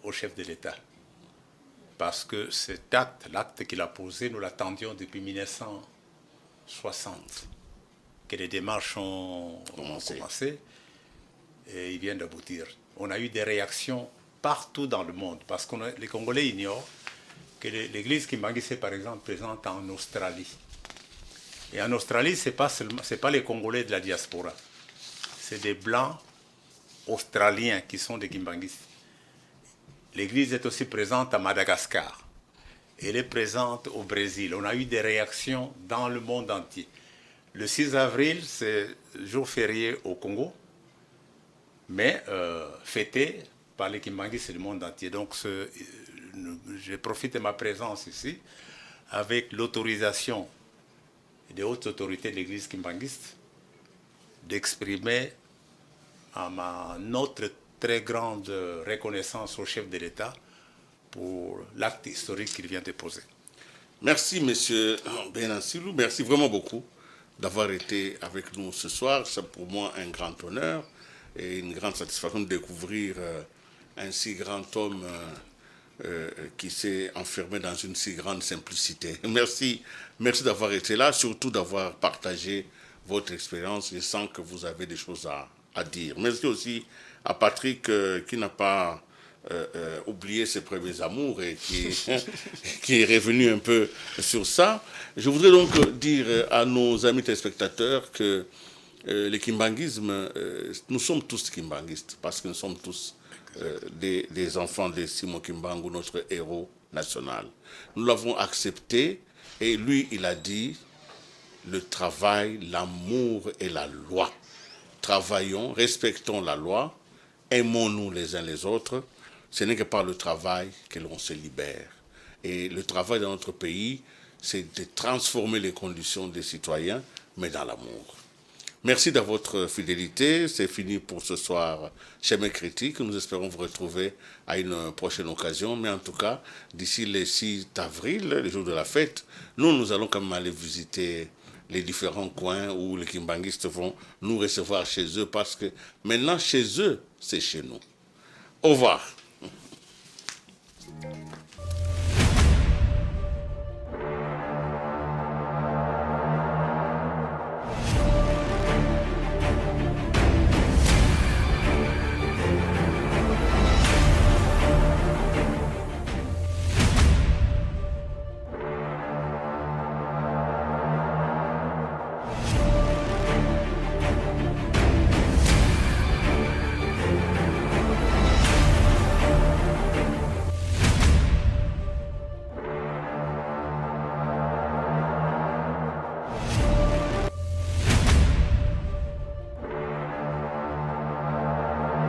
B: au chef de l'État. Parce que cet acte, l'acte qu'il a posé, nous l'attendions depuis 1960, que les démarches ont commencé et ils viennent d'aboutir. On a eu des réactions partout dans le monde, parce que les Congolais ignorent que l'église Kimbangis est par exemple présente en Australie. Et en Australie, ce n'est pas les Congolais de la diaspora, c'est des Blancs australiens qui sont des Kimbanguistes. L'église est aussi présente à Madagascar. Elle est présente au Brésil. On a eu des réactions dans le monde entier. Le 6 avril, c'est jour férié au Congo, mais fêté par les Kimbanguistes du monde entier. Donc, je profite de ma présence ici avec l'autorisation des hautes autorités de l'église kimbanguiste d'exprimer notre très grande reconnaissance au chef de l'État pour l'acte historique qu'il vient de poser.
A: Merci, monsieur Benansilou. Merci vraiment beaucoup d'avoir été avec nous ce soir. C'est pour moi un grand honneur et une grande satisfaction de découvrir un si grand homme qui s'est enfermé dans une si grande simplicité. Merci d'avoir été là, surtout d'avoir partagé votre expérience. Je sens que vous avez des choses à dire. Merci aussi à Patrick qui n'a pas oublié ses premiers amours et qui est revenu un peu sur ça. Je voudrais donc dire à nos amis téléspectateurs que le kimbanguisme, nous sommes tous kimbanguistes parce que nous sommes tous des enfants de Simon Kimbangu, notre héros national. Nous l'avons accepté et lui, il a dit le travail, l'amour et la loi. Travaillons, respectons la loi, aimons-nous les uns les autres. Ce n'est que par le travail que l'on se libère. Et le travail dans notre pays, c'est de transformer les conditions des citoyens, mais dans l'amour. Merci de votre fidélité. C'est fini pour ce soir chez Mes Critiques. Nous espérons vous retrouver à une prochaine occasion. Mais en tout cas, d'ici le 6 avril, le jour de la fête, nous allons quand même aller visiter les différents coins où les kimbanguistes vont nous recevoir chez eux parce que maintenant, chez eux, c'est chez nous. Au revoir.